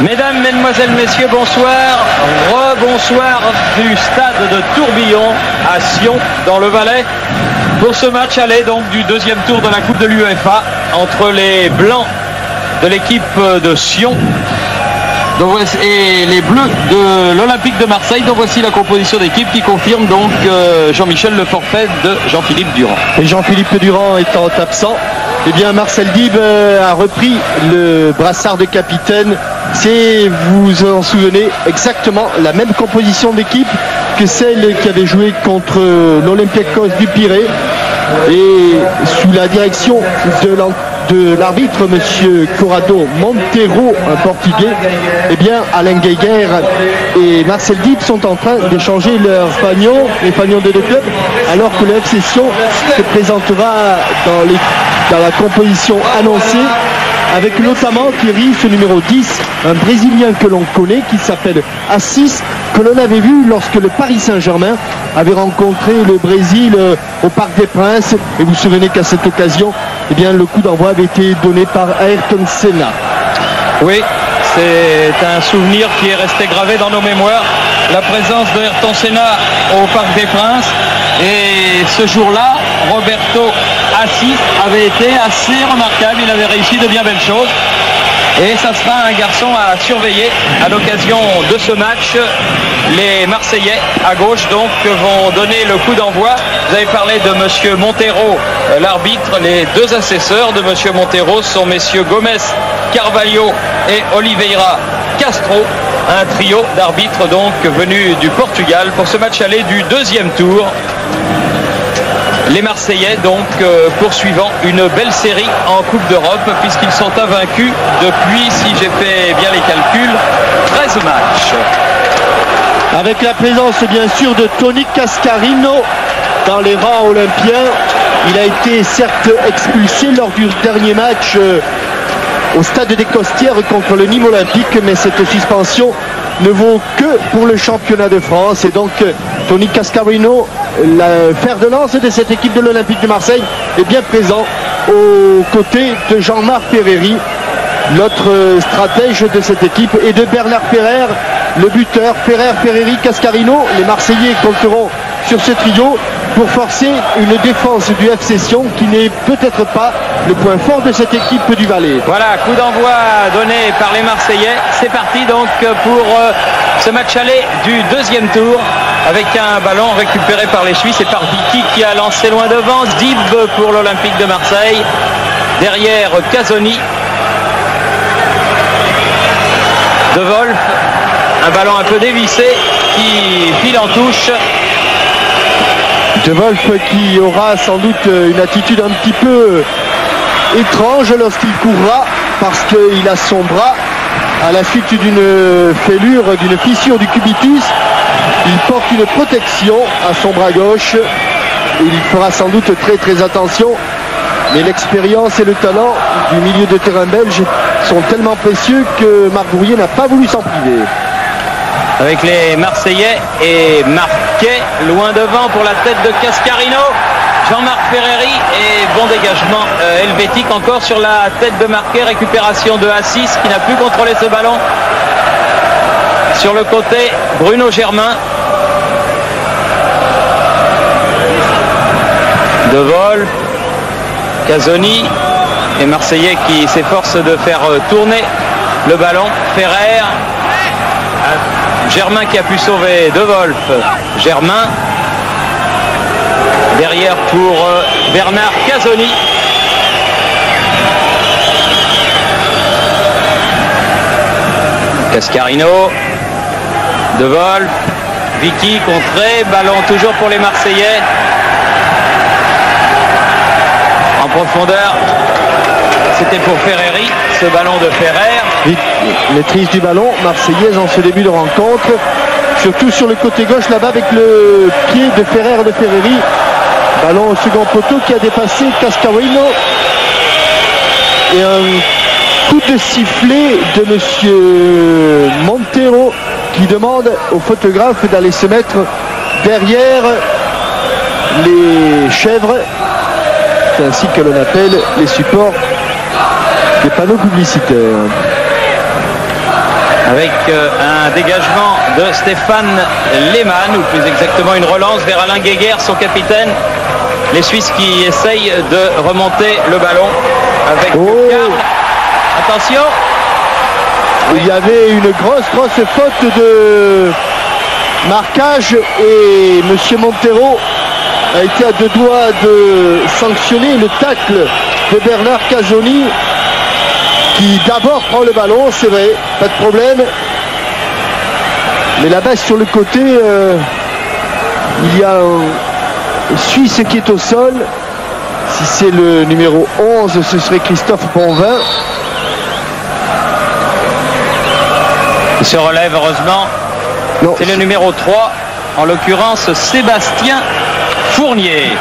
Mesdames, Mesdemoiselles, Messieurs, bonsoir. Rebonsoir du stade de Tourbillon à Sion, dans le Valais, pour ce match aller donc du deuxième tour de la Coupe de l'UEFA entre les Blancs de l'équipe de Sion et les Bleus de l'Olympique de Marseille. Donc voici la composition d'équipe qui confirme donc Jean-Michel le forfait de Jean-Philippe Durand. Et Jean-Philippe Durand étant absent, eh bien Marcel Dib a repris le brassard de capitaine. C'est, vous vous en souvenez, exactement la même composition d'équipe que celle qui avait joué contre l'Olympiakos du Pirée. Et sous la direction de l'arbitre, monsieur Corrado Monteiro, un portugais, eh bien Alain Geiger et Marcel Dib sont en train d'échanger leurs fanions, les fanions des deux clubs, alors que le FC Sion se présentera dans la composition annoncée, avec notamment Thierry, ce numéro 10, un Brésilien que l'on connaît, qui s'appelle Assis, que l'on avait vu lorsque le Paris Saint-Germain avait rencontré le Brésil au Parc des Princes. Et vous vous souvenez qu'à cette occasion, eh bien, le coup d'envoi avait été donné par Ayrton Senna. Oui, c'est un souvenir qui est resté gravé dans nos mémoires, la présence de Ayrton Senna au Parc des Princes. Et ce jour-là, Roberto Assis avait été assez remarquable, il avait réussi de bien belles choses. Et ça sera un garçon à surveiller à l'occasion de ce match. Les Marseillais à gauche donc vont donner le coup d'envoi. Vous avez parlé de monsieur Monteiro, l'arbitre. Les deux assesseurs de monsieur Monteiro sont messieurs Gomes Carvalho et Oliveira Castro. Un trio d'arbitres donc venus du Portugal pour ce match aller du deuxième tour. Les Marseillais donc poursuivant une belle série en Coupe d'Europe, puisqu'ils sont invaincus depuis, si j'ai fait bien les calculs, 13 matchs. Avec la présence bien sûr de Tony Cascarino dans les rangs olympiens. Il a été certes expulsé lors du dernier match au stade des Costières contre le Nîmes Olympique, mais cette suspension ne vaut que pour le championnat de France. Et donc Tony Cascarino, le fer de lance de cette équipe de l'Olympique de Marseille, est bien présent aux côtés de Jean-Marc Ferreri, l'autre stratège de cette équipe, et de Bernard Ferrer, le buteur. Ferrer, Ferreri, Cascarino, les Marseillais compteront sur ce trio pour forcer une défense du FC Sion qui n'est peut-être pas le point fort de cette équipe du Valais. Voilà, coup d'envoi donné par les Marseillais. C'est parti donc pour ce match aller du deuxième tour, avec un ballon récupéré par les Suisses et par Vicky qui a lancé loin devant. Dib pour l'Olympique de Marseille. Derrière Casoni. De Wolf. Un ballon un peu dévissé qui file en touche. De Wolf qui aura sans doute une attitude un petit peu étrange lorsqu'il courra, parce qu'il a son bras à la suite d'une fêlure, d'une fissure du cubitus. Il porte une protection à son bras gauche. Il fera sans doute très attention, mais l'expérience et le talent du milieu de terrain belge sont tellement précieux que Marc Gourrier n'a pas voulu s'en priver. Avec les Marseillais et Marquet loin devant pour la tête de Cascarino. Jean-Marc Ferreri et bon dégagement helvétique encore sur la tête de Marquet. Récupération de Assis qui n'a plus contrôlé ce ballon. Sur le côté, Bruno Germain. De Wolf, Casoni, et Marseillais qui s'efforce de faire tourner le ballon. Ferrer. Germain qui a pu sauver De Wolf. Germain. Derrière pour Bernard Casoni. Cascarino. De Wolf. Vicky contré. Ballon toujours pour les Marseillais. En profondeur. C'était pour Ferreri. Ce ballon de Ferrer. Maîtrise du ballon marseillaise en ce début de rencontre, surtout sur le côté gauche là-bas avec le pied de Ferrer de Ferreri. Ballon au second poteau qui a dépassé Cascarino, et un coup de sifflet de monsieur Monteiro qui demande au photographe d'aller se mettre derrière les chèvres, c'est ainsi que l'on appelle les supports des panneaux publicitaires. avec un dégagement de Stéphane Lehmann, ou plus exactement une relance vers Alain Guéguer, son capitaine. Les Suisses qui essayent de remonter le ballon avec Karl. Attention. Il y avait une grosse faute de marquage et M. Montero a été à deux doigts de sanctionner le tacle de Bernard Casoni, qui d'abord prend le ballon, c'est vrai, pas de problème. Mais là-bas sur le côté, il y a un Suisse qui est au sol. Si c'est le numéro 11, ce serait Christophe Bonvin. Il se relève heureusement. C'est le numéro 3, en l'occurrence Sébastien Fournier,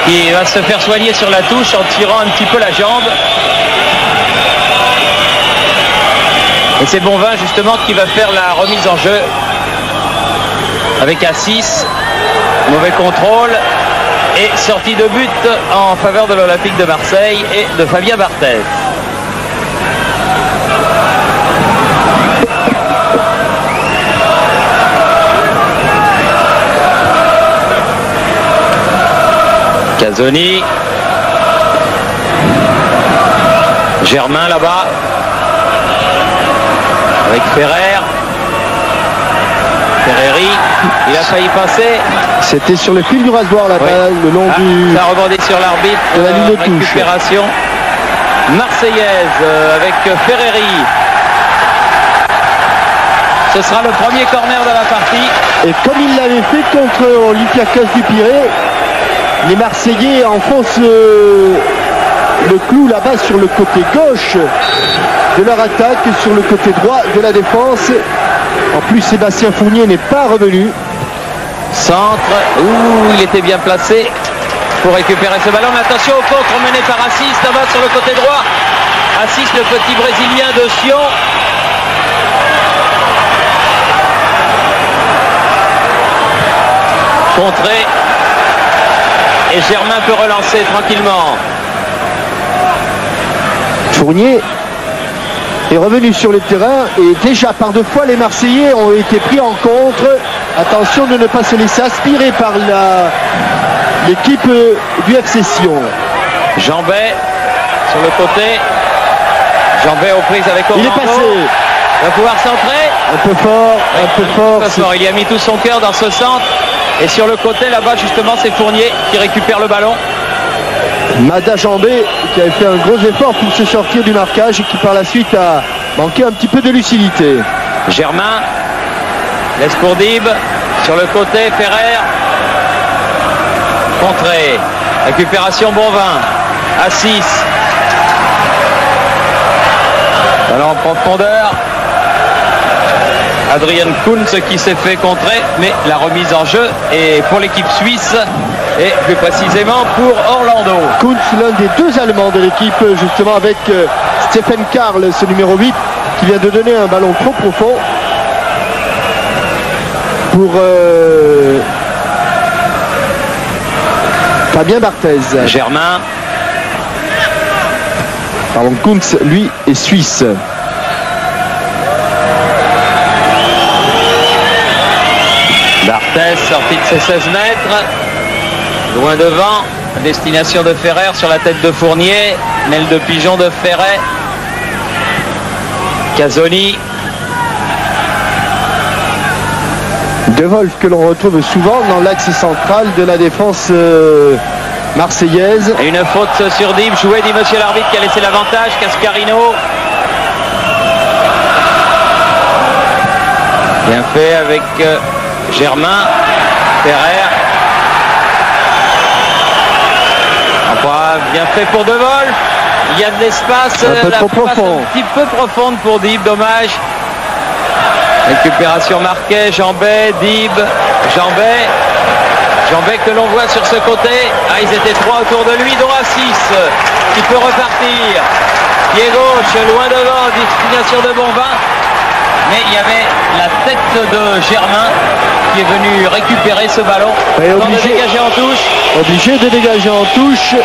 qui va se faire soigner sur la touche en tirant un petit peu la jambe. Et c'est Bonvin justement qui va faire la remise en jeu avec Assis. Mauvais contrôle et sortie de but en faveur de l'Olympique de Marseille et de Fabien Barthez. Casoni. Germain là-bas. Avec Ferrer. Ferreri. Il a failli passer. C'était sur le fil du rasoir là-bas, oui. Le long du... Ça a rebondé sur l'arbitre. De la ligne de touche. Récupération marseillaise avec Ferreri. Ce sera le premier corner de la partie. Et comme il l'avait fait contre Olympiakos du Pirée, les Marseillais enfoncent le clou là-bas sur le côté gauche de leur attaque, sur le côté droit de la défense. En plus, Sébastien Fournier n'est pas revenu. Centre, il était bien placé pour récupérer ce ballon. Mais attention au contre mené par Assis, là-bas sur le côté droit. Assis, le petit Brésilien de Sion. Contré. Et Germain peut relancer tranquillement. Fournier est revenu sur le terrain et déjà par deux fois les Marseillais ont été pris en contre. Attention de ne pas se laisser aspirer par l'équipe du FC Sion. Jambet sur le côté. Jambet aux prises avec Orlando. Il est passé. Il va pouvoir centrer. Un peu fort. Il y a mis tout son cœur dans ce centre. Et sur le côté là-bas justement c'est Fournier qui récupère le ballon. Mada Jambet qui avait fait un gros effort pour se sortir du marquage et qui par la suite a manqué un petit peu de lucidité. Germain laisse pour Dib. Sur le côté Ferrer. Contré. Récupération Bonvin. Assis. Ballon en profondeur. Adrian Kuntz qui s'est fait contrer, mais la remise en jeu est pour l'équipe suisse et plus précisément pour Orlando. Kuntz, l'un des deux Allemands de l'équipe, justement avec Stephen Karl, ce numéro 8, qui vient de donner un ballon trop profond pour Fabien Barthez. Germain. Pardon, Kuntz, lui, est suisse. Barthez sorti de ses 16 mètres, loin devant, destination de Ferrer sur la tête de Fournier, mêle de pigeon de Ferret. Casoni. De Wolf que l'on retrouve souvent dans l'axe central de la défense marseillaise. Et une faute sur Dib, joué dit monsieur l'arbitre qui a laissé l'avantage, Cascarino. Bien fait avec Germain, Ferrer. Enfin, bien fait pour De Wolf. Il y a de l'espace. Un peu trop profond. Un petit peu profonde pour Dib, dommage. Récupération Marquet, Jambet, Dib, Jambet. Jambet que l'on voit sur ce côté. Ah, ils étaient trois autour de lui, dont Assis qui peut repartir. Pied gauche, loin devant, destination de Bonvin. Mais il y avait la tête de Germain qui est venu récupérer ce ballon. Obligé de dégager en touche. Obligé de dégager en touche.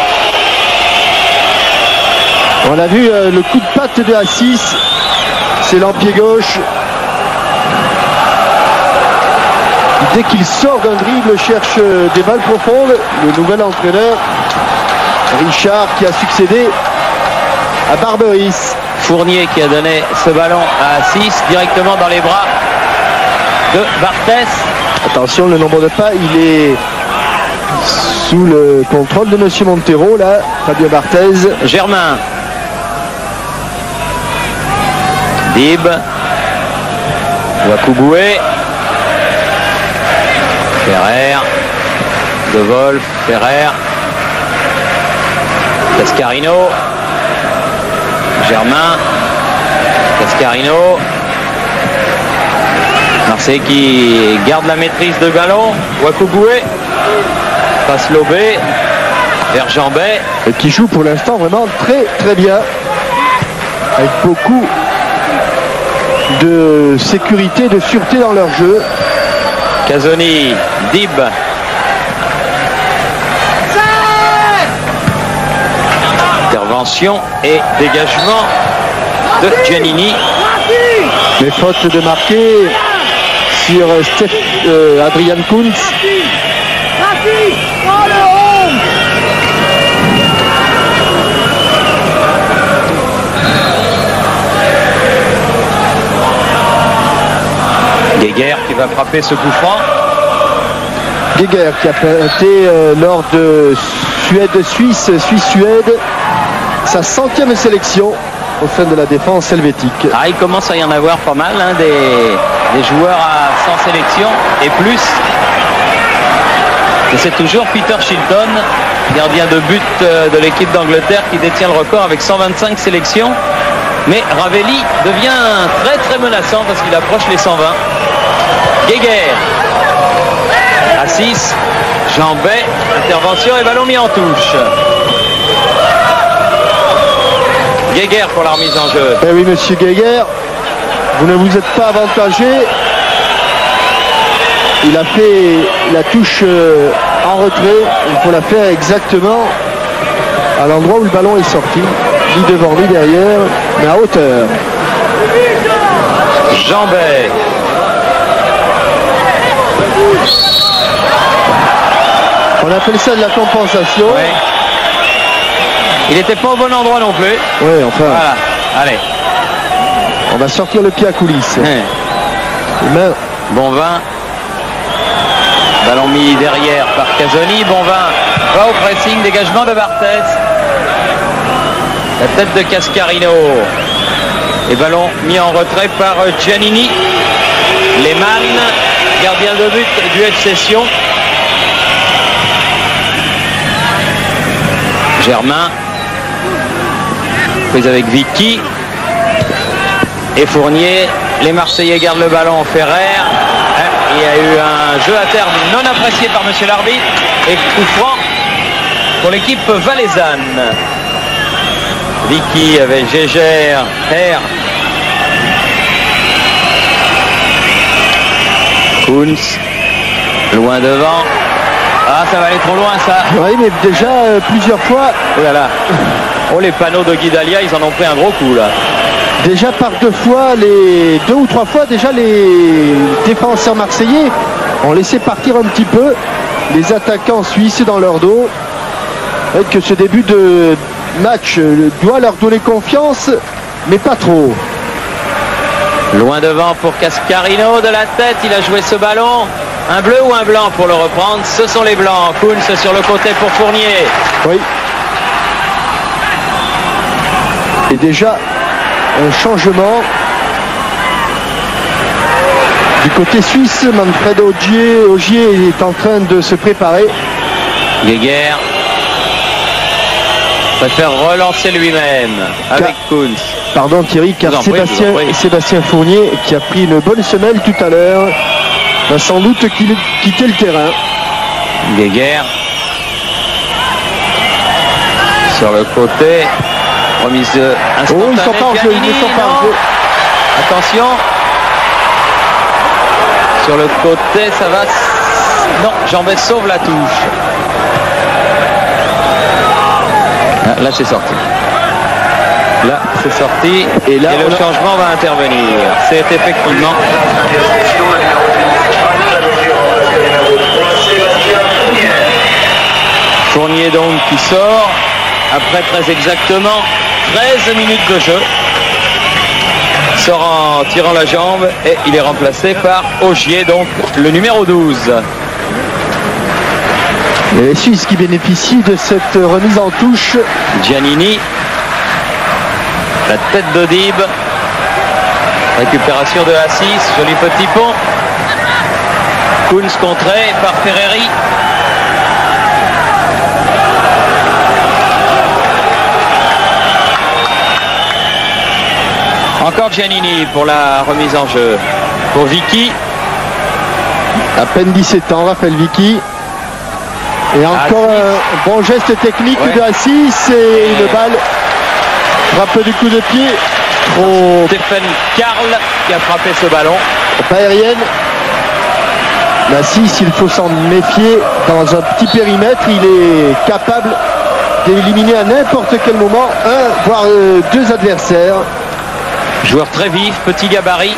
On a vu le coup de patte de Assis. Excellent pied gauche. Dès qu'il sort d'un dribble, cherche des balles profondes. Le nouvel entraîneur, Richard, qui a succédé à Barberis. Fournier qui a donné ce ballon à 6 directement dans les bras de Barthez. Attention, le nombre de pas, il est sous le contrôle de Monsieur Montero, là, Fabio Barthez. Germain. Dib. Wakuboué. Ferrer. De Wolf. Ferrer. Cascarino. Germain. Cascarino. Marseille qui garde la maîtrise de ballon. Wakuboué. Passe Lobé. Vers Jambet. Et qui joue pour l'instant vraiment très très bien. Avec beaucoup de sécurité, de sûreté dans leur jeu. Casoni. Dib. Intervention et dégagement de Giannini. Les fautes de marquer sur Adrian Kuntz. Geiger qui va frapper ce coup franc. Geiger qui a été lors de Suède-Suisse, Suisse-Suède, sa 100e sélection au sein de la défense helvétique. Ah, il commence à y en avoir pas mal, hein, des joueurs à 100 sélections et plus. Et c'est toujours Peter Shilton, gardien de but de l'équipe d'Angleterre, qui détient le record avec 125 sélections. Mais Ravelli devient très très menaçant parce qu'il approche les 120. Geiger à 6. Jambet, intervention et ballon mis en touche. Geiger pour la remise en jeu. Eh oui, monsieur Geiger, vous ne vous êtes pas avantagé. Il a fait la touche en retrait. Il faut la faire exactement à l'endroit où le ballon est sorti. Ni devant, ni derrière, mais à hauteur. Jambet. On appelle ça de la compensation. Ouais. Il n'était pas au bon endroit non plus. Oui, enfin. Voilà. Allez. On va sortir le pied à coulisses. Ouais. Bonvin. Ballon mis derrière par Casoni. Bonvin va au pressing. Dégagement de Barthez. La tête de Cascarino. Et ballon mis en retrait par Giannini. Lehmann, gardien de but du FC Sion. Germain. Prise avec Vicky. Et Fournier. Les Marseillais gardent le ballon. Ferrer. Il y a eu un jeu à terme non apprécié par monsieur l'arbitre. Et coup franc pour l'équipe valaisanne. Vicky avec Gégère, R. Kuntz, loin devant. Ah, ça va aller trop loin, ça. Oui, mais déjà plusieurs fois. Oh là là. Oh, les panneaux de Guidalia, ils en ont pris un gros coup, là. Déjà par deux ou trois fois, déjà les défenseurs marseillais ont laissé partir un petit peu les attaquants suisses dans leur dos. Peut-être que ce début de match doit leur donner confiance, mais pas trop. Loin devant pour Cascarino, de la tête, il a joué ce ballon. Un bleu ou un blanc pour le reprendre? Ce sont les blancs. Kuntz sur le côté pour Fournier. Oui. Et déjà un changement du côté suisse. Manfred Ogier est en train de se préparer. Geiger préfère relancer lui-même avec Kuntz. Pardon Thierry, car Sébastien Fournier, qui a pris une bonne semelle tout à l'heure, va sans doute quitter le terrain. Geiger sur le côté, remise instantanée. Oh, ils sont pas en jeu, ils sont pas en jeu. Attention, sur le côté, ça va. Non, Jambet sauve la touche. Là, c'est sorti. Là, c'est sorti. Et là, le changement va intervenir. C'est effectivement... Fournier donc qui sort. Après très exactement 13 minutes de jeu. Sort en tirant la jambe et il est remplacé par Ogier, donc le numéro 12. Et les Suisses qui bénéficient de cette remise en touche. Giannini. La tête d'Odib. Récupération de Assis. Joli petit pont. Kunz contré par Ferreri. Encore Giannini pour la remise en jeu. Pour Vicky. À peine 17 ans, Raphaël Vicky. Et encore un bon geste technique de Assis et une balle. Frappe du coup de pied. Trop... Stephen Karl qui a frappé ce ballon. Pas aérienne. Assis, il faut s'en méfier. Dans un petit périmètre, il est capable d'éliminer à n'importe quel moment un, voire deux adversaires. Joueur très vif, petit gabarit.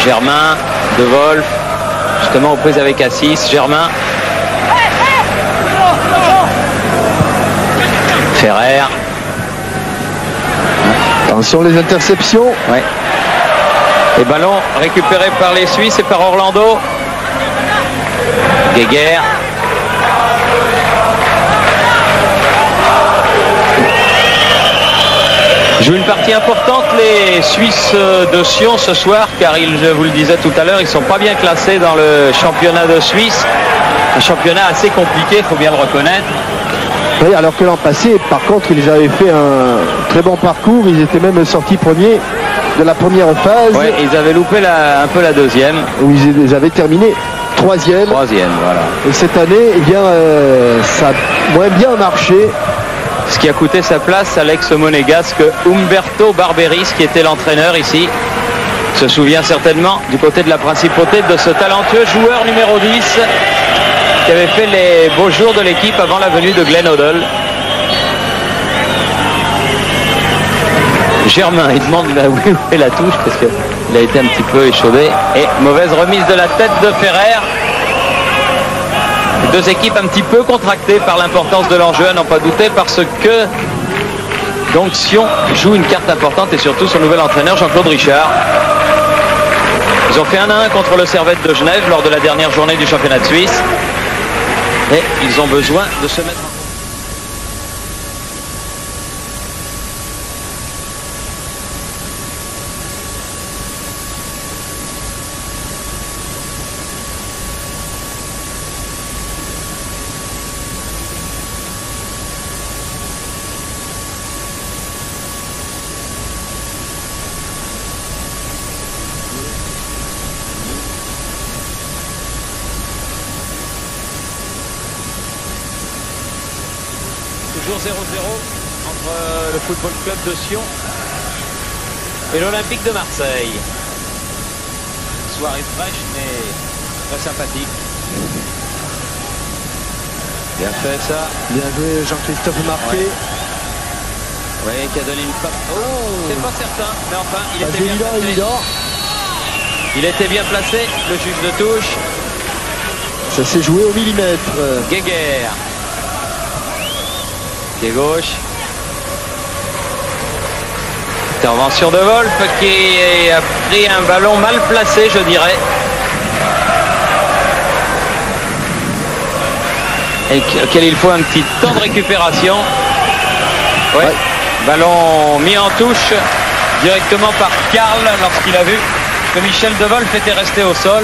Germain, De Wolf, justement aux prises avec Assis. Germain. Ferrer. Attention les interceptions. Ouais. Et ballon récupéré par les Suisses et par Orlando. Guéguer. Joue une partie importante les Suisses de Sion ce soir, car je vous le disais tout à l'heure, ils ne sont pas bien classés dans le championnat de Suisse. Un championnat assez compliqué, il faut bien le reconnaître. Oui, alors que l'an passé, par contre, ils avaient fait un très bon parcours. Ils étaient même sortis premiers de la première phase. Oui, ils avaient loupé un peu la deuxième. Où ils avaient terminé troisième. Troisième, voilà. Et cette année, eh bien, ça a moins bien marché. Ce qui a coûté sa place à l'ex-monégasque Umberto Barberis, qui était l'entraîneur ici. Se souvient certainement du côté de la principauté de ce talentueux joueur numéro 10 qui avait fait les beaux jours de l'équipe avant la venue de Glenn Hoddle. Germain, il demande où est la touche parce qu'il a été un petit peu échaudé. Et mauvaise remise de la tête de Ferrer. Deux équipes un petit peu contractées par l'importance de l'enjeu, à n'en pas douter, parce que donc Sion joue une carte importante et surtout son nouvel entraîneur Jean-Claude Richard. Ils ont fait 1-1 contre le Servette de Genève lors de la dernière journée du championnat de Suisse. Et ils ont besoin de se mettre en... Toujours 0-0 entre le Football Club de Sion et l'Olympique de Marseille. Soirée fraîche mais très sympathique. Bien fait ça. Bien joué Jean-Christophe Marquet. Oui, qui a donné une passe. Oh, c'est pas certain, mais enfin, il était bien placé. Il était bien placé, le juge de touche. Ça s'est joué au millimètre. Guéguer. Pied gauche. Intervention de Wolf qui a pris un ballon mal placé, je dirais. Et auquel il faut un petit temps de récupération. Ouais. Ballon mis en touche directement par Karl lorsqu'il a vu que Michel De Wolf était resté au sol.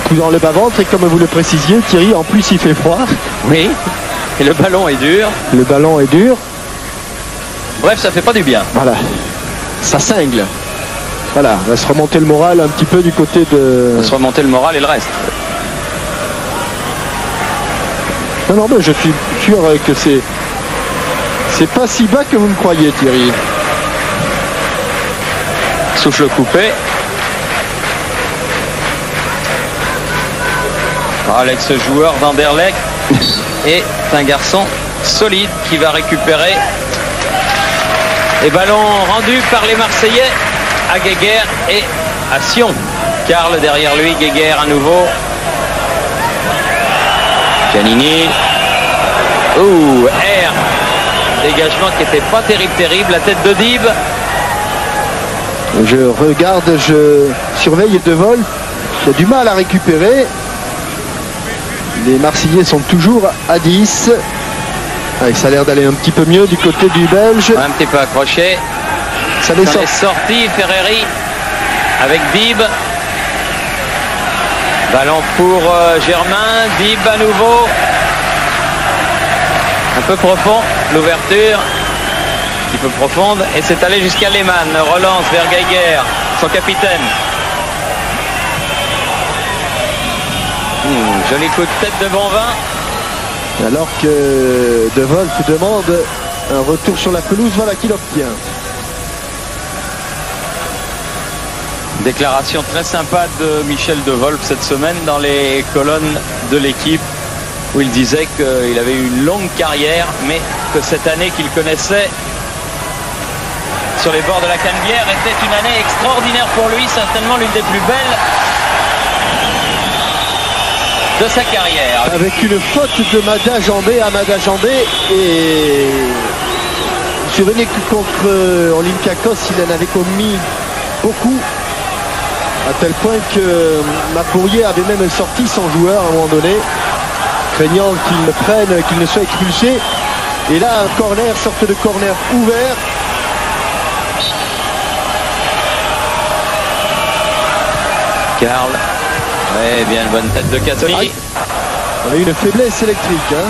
Coup dans le bas-ventre et comme vous le précisiez, Thierry, en plus il fait froid. Oui. Et le ballon est dur. Le ballon est dur. Bref, ça fait pas du bien. Voilà. Ça cingle. Voilà, on va se remonter le moral un petit peu du côté de... On va se remonter le moral et le reste. Non, non, mais je suis sûr que c'est pas si bas que vous me croyez, Thierry. Souffle coupé. Alex, joueur d'Anderlecht, est un garçon solide qui va récupérer Et ballon rendu par les Marseillais à Guéguerre et à Sion. Karl derrière lui, Guéguerre à nouveau. Giannini. Ouh, R. Dégagement qui n'était pas terrible. La tête de Dib. Je regarde, je surveille De Wolf. Il a du mal à récupérer. Les Marseillais sont toujours à 10. Allez, ça a l'air d'aller un petit peu mieux du côté du Belge. Un petit peu accroché. Ça est sorti. Ferreri avec Dib. Ballon pour Germain. Dib à nouveau. Un peu profond. L'ouverture. Un petit peu profonde. Et c'est allé jusqu'à Lehmann. Relance vers Guéguerre, son capitaine. Joli coup de tête de Bonvin. Alors que De Wolf demande un retour sur la pelouse, voilà qu'il obtient. Déclaration très sympa de Michel De Wolf cette semaine dans les colonnes de l'équipe où il disait qu'il avait eu une longue carrière mais que cette année qu'il connaissait sur les bords de la Canebière était une année extraordinaire pour lui, certainement l'une des plus belles de sa carrière. Avec une faute de Mada Jambé à Mada Jambé et vous vous souvenez que contre Olympiakos il en avait commis beaucoup à tel point que Mapourier avait même sorti son joueur à un moment donné craignant qu'il ne prenne, qu'il ne soit expulsé et là un corner, sorte de corner ouvert. Karl. Ouais, bien une bonne tête de Cassoni. On a eu une faiblesse électrique. Hein.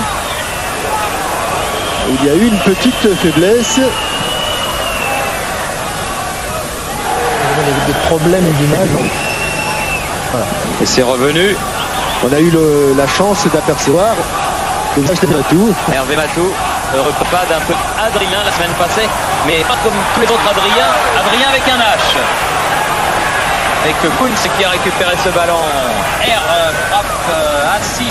Il y a eu une petite faiblesse. Des problèmes d'image. Voilà. Et c'est revenu. On a eu la chance d'apercevoir le visage de Matou. Hervé Matou, heureux pas d'un peu Adrien la semaine passée, mais pas comme tous les autres Adrien. Adrien avec un H. Avec Kunz qui a récupéré ce ballon. Frappe à 6.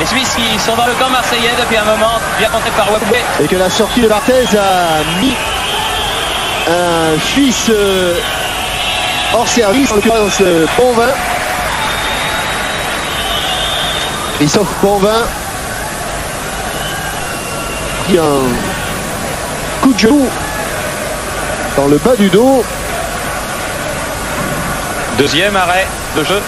Les Suisses qui sont dans le camp marseillais depuis un moment, bien compté par Webbe. Et que la sortie de Barthez a mis un Suisse hors service, en l'occurrence Bonvin. Christophe Bonvin qui a un coup de genou dans le bas du dos. Deuxième arrêt de jeu.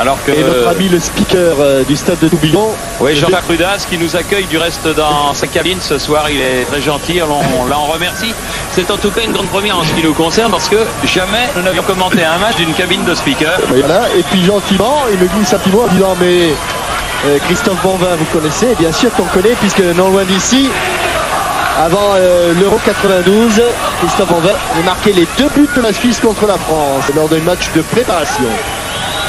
Alors que et notre ami le speaker du stade de Tourbillon. Oui, Jean-Jacques Rudas qui nous accueille du reste dans sa cabine ce soir. Il est très gentil, on l'en remercie. C'est en tout cas une grande première en ce qui nous concerne parce que jamais nous n'avions commenté un match d'une cabine de speaker. Voilà, et puis gentiment, il me glisse un petit mot en disant mais Christophe Bonvin vous connaissez, bien sûr qu'on connaît puisque non loin d'ici, avant l'Euro 92, Christophe Bonvin a marqué les 2 buts de la Suisse contre la France lors d'un match de préparation.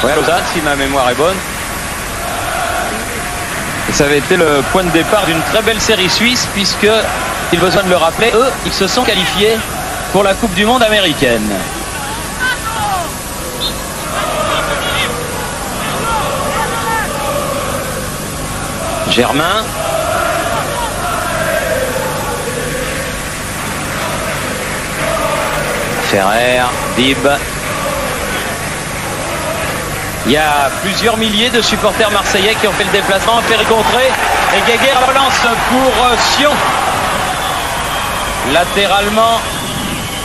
Ouais, Lausanne, si ma mémoire est bonne. Et ça avait été le point de départ d'une très belle série suisse puisque, il besoin de le rappeler, eux, ils se sont qualifiés pour la Coupe du Monde américaine. Germain. Ferrer, Dib. Il y a plusieurs milliers de supporters marseillais qui ont fait le déplacement, Ferry contré et Guéguerre relance pour Sion. Latéralement,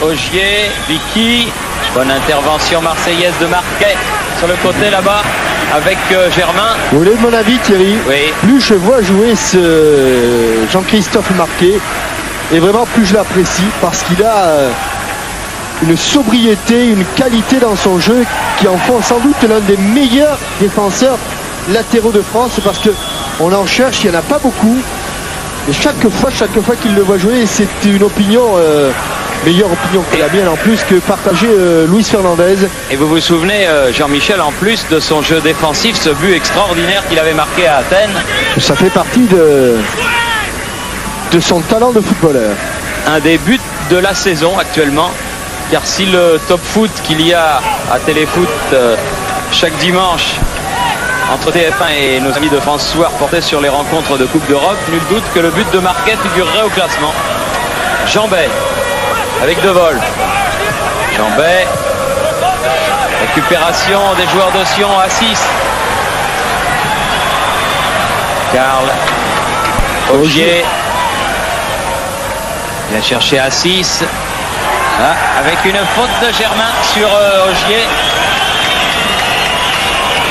Ogier, Vicky, bonne intervention marseillaise de Marquet sur le côté là-bas avec Germain. Vous voulez mon avis Thierry? Oui. Plus je vois jouer ce Jean-Christophe Marquet et vraiment plus je l'apprécie parce qu'il a une sobriété, une qualité dans son jeu qui en font sans doute l'un des meilleurs défenseurs latéraux de France parce que on en cherche, il n'y en a pas beaucoup. Et chaque fois qu'il le voit jouer, c'est une opinion, meilleure opinion que la mienne en plus que partager Luis Fernandez. Et vous vous souvenez, Jean-Michel, en plus de son jeu défensif, ce but extraordinaire qu'il avait marqué à Athènes. Ça fait partie de son talent de footballeur. Un des buts de la saison actuellement. Car si le top foot qu'il y a à Téléfoot chaque dimanche entre TF1 et nos amis de France Soir portés sur les rencontres de Coupe d'Europe. Nul doute que le but de Marquet figurerait au classement. Jambet avec De Vol. Jambet. Récupération des joueurs de Sion à 6. Karl. Ogier. Il a cherché à 6. Ah, avec une faute de Germain sur Ogier.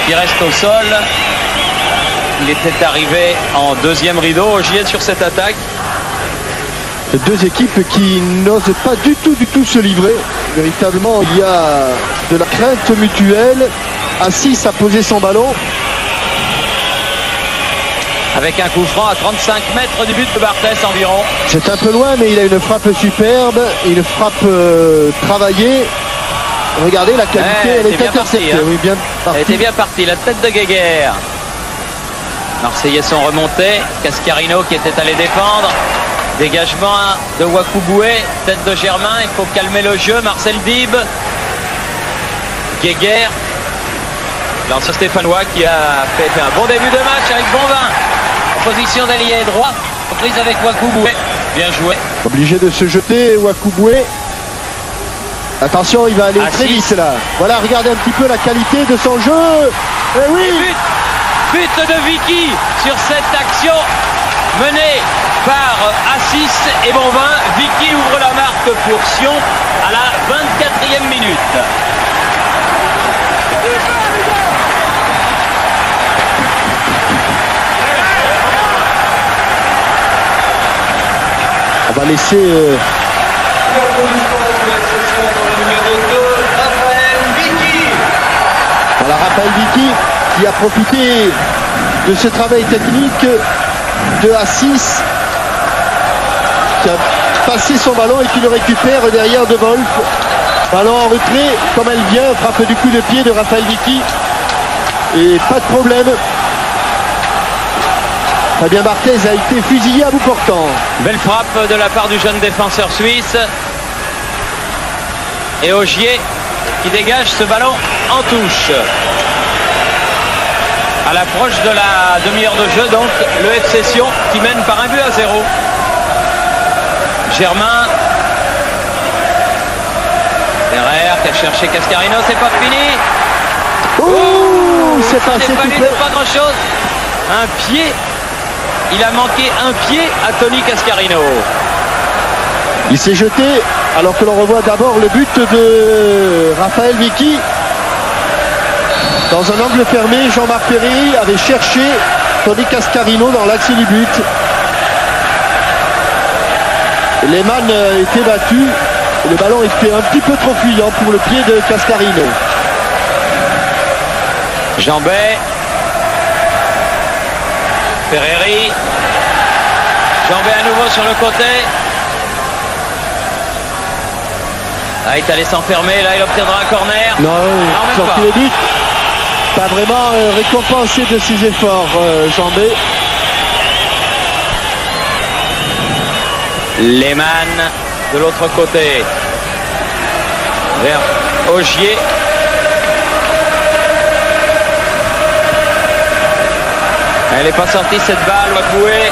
Qui reste au sol. Il était arrivé en deuxième rideau. Ogier sur cette attaque. Deux équipes qui n'osent pas du tout se livrer. Véritablement, il y a de la crainte mutuelle. Assis a posé son ballon. Avec un coup franc à 35 mètres du but de Barthès environ. C'est un peu loin, mais il a une frappe superbe. Une frappe travaillée. Regardez la qualité, elle est interceptée. Oui, bien partie. Elle était bien partie, la tête de Guéguerre. Marseillais sont remontés. Cascarino qui était allé défendre. Dégagement de Wakuboué, tête de Germain, il faut calmer le jeu. Marcel Dib, Guéguerre, l'ancien Stéphanois qui a fait un bon début de match avec Bonvin. En position d'allié droit, prise avec Wakuboué. Bien joué. Obligé de se jeter, Wakuboué. Attention, il va aller très vite là. Voilà, regardez un petit peu la qualité de son jeu. Et oui, but de Vicky sur cette action menée par Assis et Bonvin. Vicky ouvre la marque pour Sion à la 24e minute. On va laisser voilà, Raphaël Vicky qui a profité de ce travail technique de Assis, qui a passé son ballon et qui le récupère derrière De Wolf. Ballon en retrait, comme elle vient, frappe du coup de pied de Raphaël Vicky. Et pas de problème. Fabien Barthez a été fusillé à bout portant. Belle frappe de la part du jeune défenseur suisse. Et Ogier qui dégage ce ballon en touche. À l'approche de la demi-heure de jeu, donc, le FC Sion qui mène par 1-0. Germain. Ferrer qui a cherché Cascarino, c'est pas fini. Ouh, c'est passé pas grand chose. Un pied. Il a manqué un pied à Tony Cascarino. Il s'est jeté, alors que l'on revoit d'abord le but de Raphaël Vicky. Dans un angle fermé, Jean-Marc Ferry avait cherché Tony Cascarino dans l'axe du but. Lehmann était battu. Le ballon était un petit peu trop fuyant pour le pied de Cascarino. Jambet. Ferreri. Jambet à nouveau sur le côté. Là, il est allé s'enfermer. Là, il obtiendra un corner. Non, sorti le but. Pas vraiment récompensé de ses efforts, Jambet. Lehmann de l'autre côté. Vers Ogier. Elle n'est pas sortie cette balle, Wakuboué.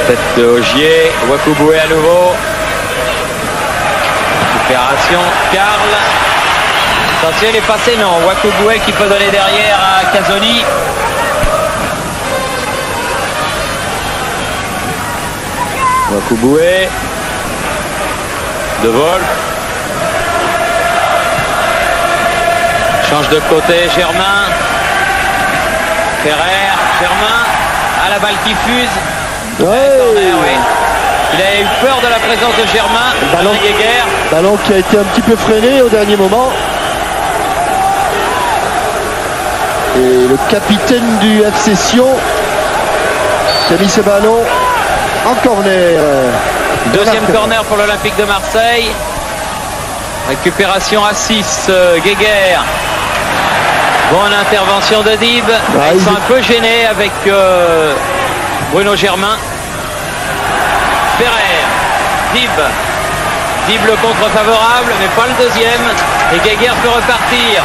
Tête de Ogier, Wakuboué à nouveau. Récupération, Karl. Attention, il est passé, non. Wakuboué qui peut donner derrière à Casoni. Wakuboué. De Wolf. Change de côté, Germain. Ferrer, Germain. À la balle qui fuse. Ouais. Corner, oui. Il a eu peur de la présence de Germain. Ballon qui a été un petit peu freiné au dernier moment. Et le capitaine du FC Sion qui a mis ce ballon en corner. Deuxième corner pour l'Olympique de Marseille. Récupération à 6, Guéguerre. Bonne intervention de Dib. Ils sont un peu gênés avec Bruno Germain. Ferrer, Dib le contre favorable, mais pas le deuxième. Et Geiger peut repartir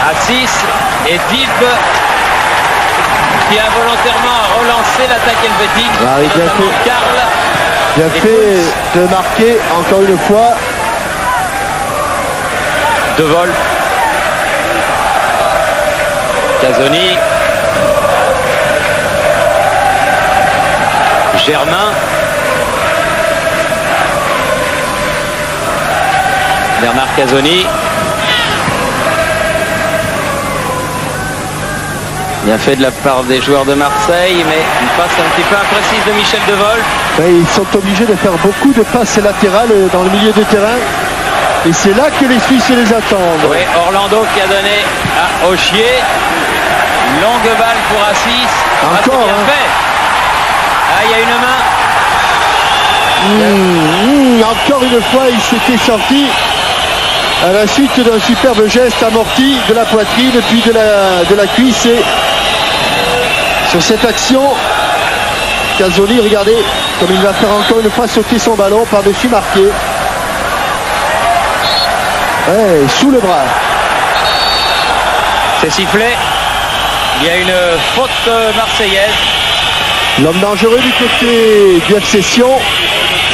à 6. Et Dib qui involontairement a relancé l'attaque helvétique. Karl. Bien fait de marquer encore une fois. De Vol. Casoni. Germain. Bernard Casoni. Bien fait de la part des joueurs de Marseille, mais une passe un petit peu imprécise de Michel De Vol. Ils sont obligés de faire beaucoup de passes latérales dans le milieu de terrain. Et c'est là que les Suisses les attendent. Oui, Orlando qui a donné à Auchier. Longue balle pour Assis. Encore bien fait. Ah, il y a une main. Encore une fois, il s'était sorti à la suite d'un superbe geste amorti de la poitrine puis de la cuisse. Et sur cette action, Casoni, regardez comme il va faire encore une fois sauter son ballon par-dessus marqué. Ouais, sous le bras. C'est sifflé. Il y a une faute marseillaise. L'homme dangereux du côté du FC Sion,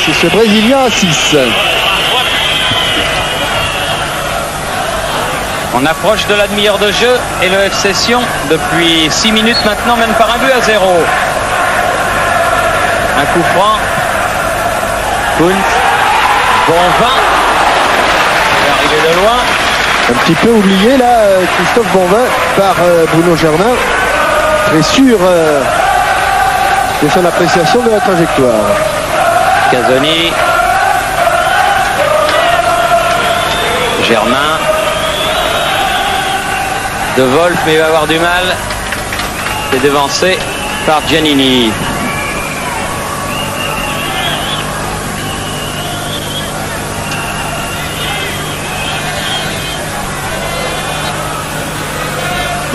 c'est ce Brésilien à 6. On approche de la demi-heure de jeu et le FC Sion, depuis 6 minutes maintenant, mène par 1-0. Un coup franc. Kuntz. Bonvin. Il est arrivé de loin. Un petit peu oublié là, Christophe Bonvin par Bruno Germain. Très sûr de son appréciation de la trajectoire. Casoni. Germain. De Wolf, mais il va avoir du mal. C'est devancé par Giannini.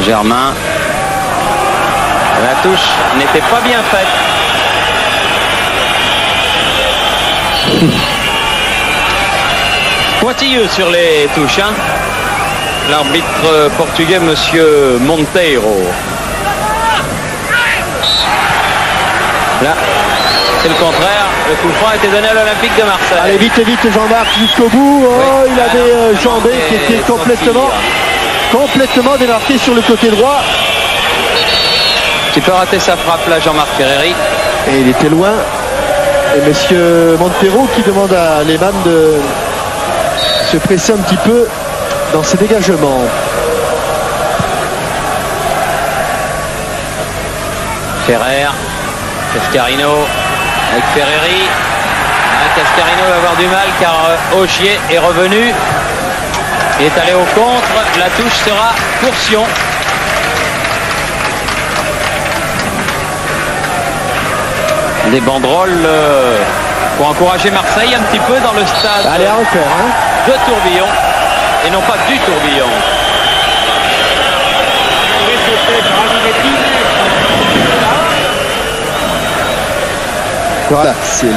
Germain. La touche n'était pas bien faite. Pointilleux sur les touches, hein. L'arbitre portugais, monsieur Monteiro. Là, c'est le contraire. Le coup franc a été donné à l'Olympique de Marseille. Allez, vite, vite, Jean-Marc, jusqu'au bout. Oh, oui, il avait Jambé qui était complètement démarqué sur le côté droit. Tu peux rater sa frappe là, Jean-Marc Ferreri. Et il était loin. Et monsieur Montero qui demande à Lehmann de se presser un petit peu dans ses dégagements. Ferrer, Cascarino avec Ferreri. Cascarino va avoir du mal car Auchier est revenu. Il est allé au contre. La touche sera pour Sion. Des banderoles pour encourager Marseille un petit peu dans le stade. Allez, encore, hein. De Tourbillon et non pas du Tourbillon. Voilà, c'est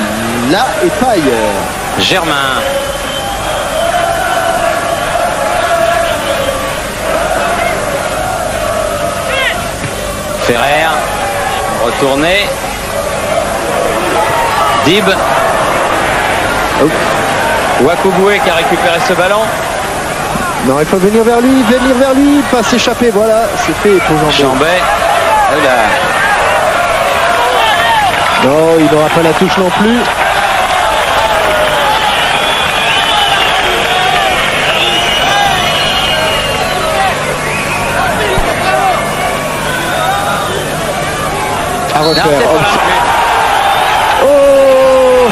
là et pas ailleurs. Germain. Ferrer. Retourné. Dib. Wakuboué qui a récupéré ce ballon. Non, il faut venir vers lui, pas s'échapper. Voilà, c'est fait pour Chambet. Non, il n'aura pas la touche non plus. À refaire. Oh!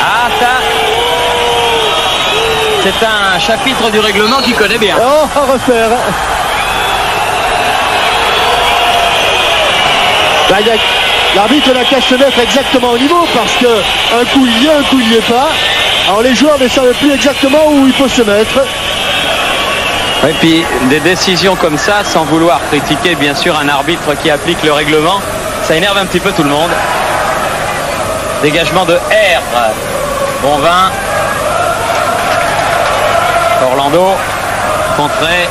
Ah, ça, c'est un chapitre du règlement qu'il connaît bien. Oh, à refaire. L'arbitre n'a qu'à se mettre exactement au niveau parce que un coup il y est, un coup il n'y est pas. Alors les joueurs ne savent plus exactement où il faut se mettre. Et puis des décisions comme ça, sans vouloir critiquer bien sûr un arbitre qui applique le règlement, ça énerve un petit peu tout le monde. Dégagement de R Bonvin. Orlando. Contré.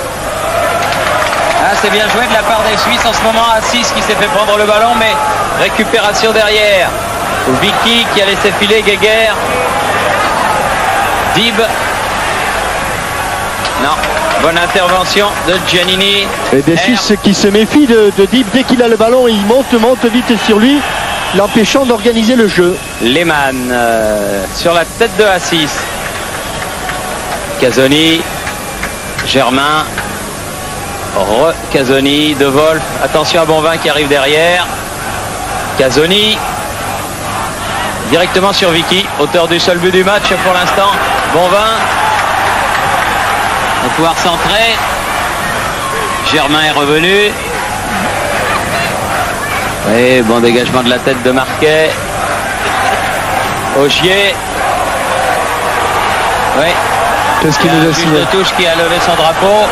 Ah, c'est bien joué de la part des Suisses en ce moment. Assis qui s'est fait prendre le ballon, mais récupération derrière. Vicky qui a laissé filer Geiger. Dib. Non, bonne intervention de Giannini. Et des Suisses qui se méfient de Dib. Dès qu'il a le ballon, il monte vite sur lui, l'empêchant d'organiser le jeu. Lehmann sur la tête de Assis. Casoni. Germain. Casoni, De Wolf. Attention à Bonvin qui arrive derrière. Casoni. Directement sur Vicky, auteur du seul but du match pour l'instant. Bonvin. On va pouvoir centrer. Germain est revenu. Et bon dégagement de la tête de Marquet. Augier. Oui. Qu'est-ce qu'il nous a signé? De touche qui a levé son drapeau.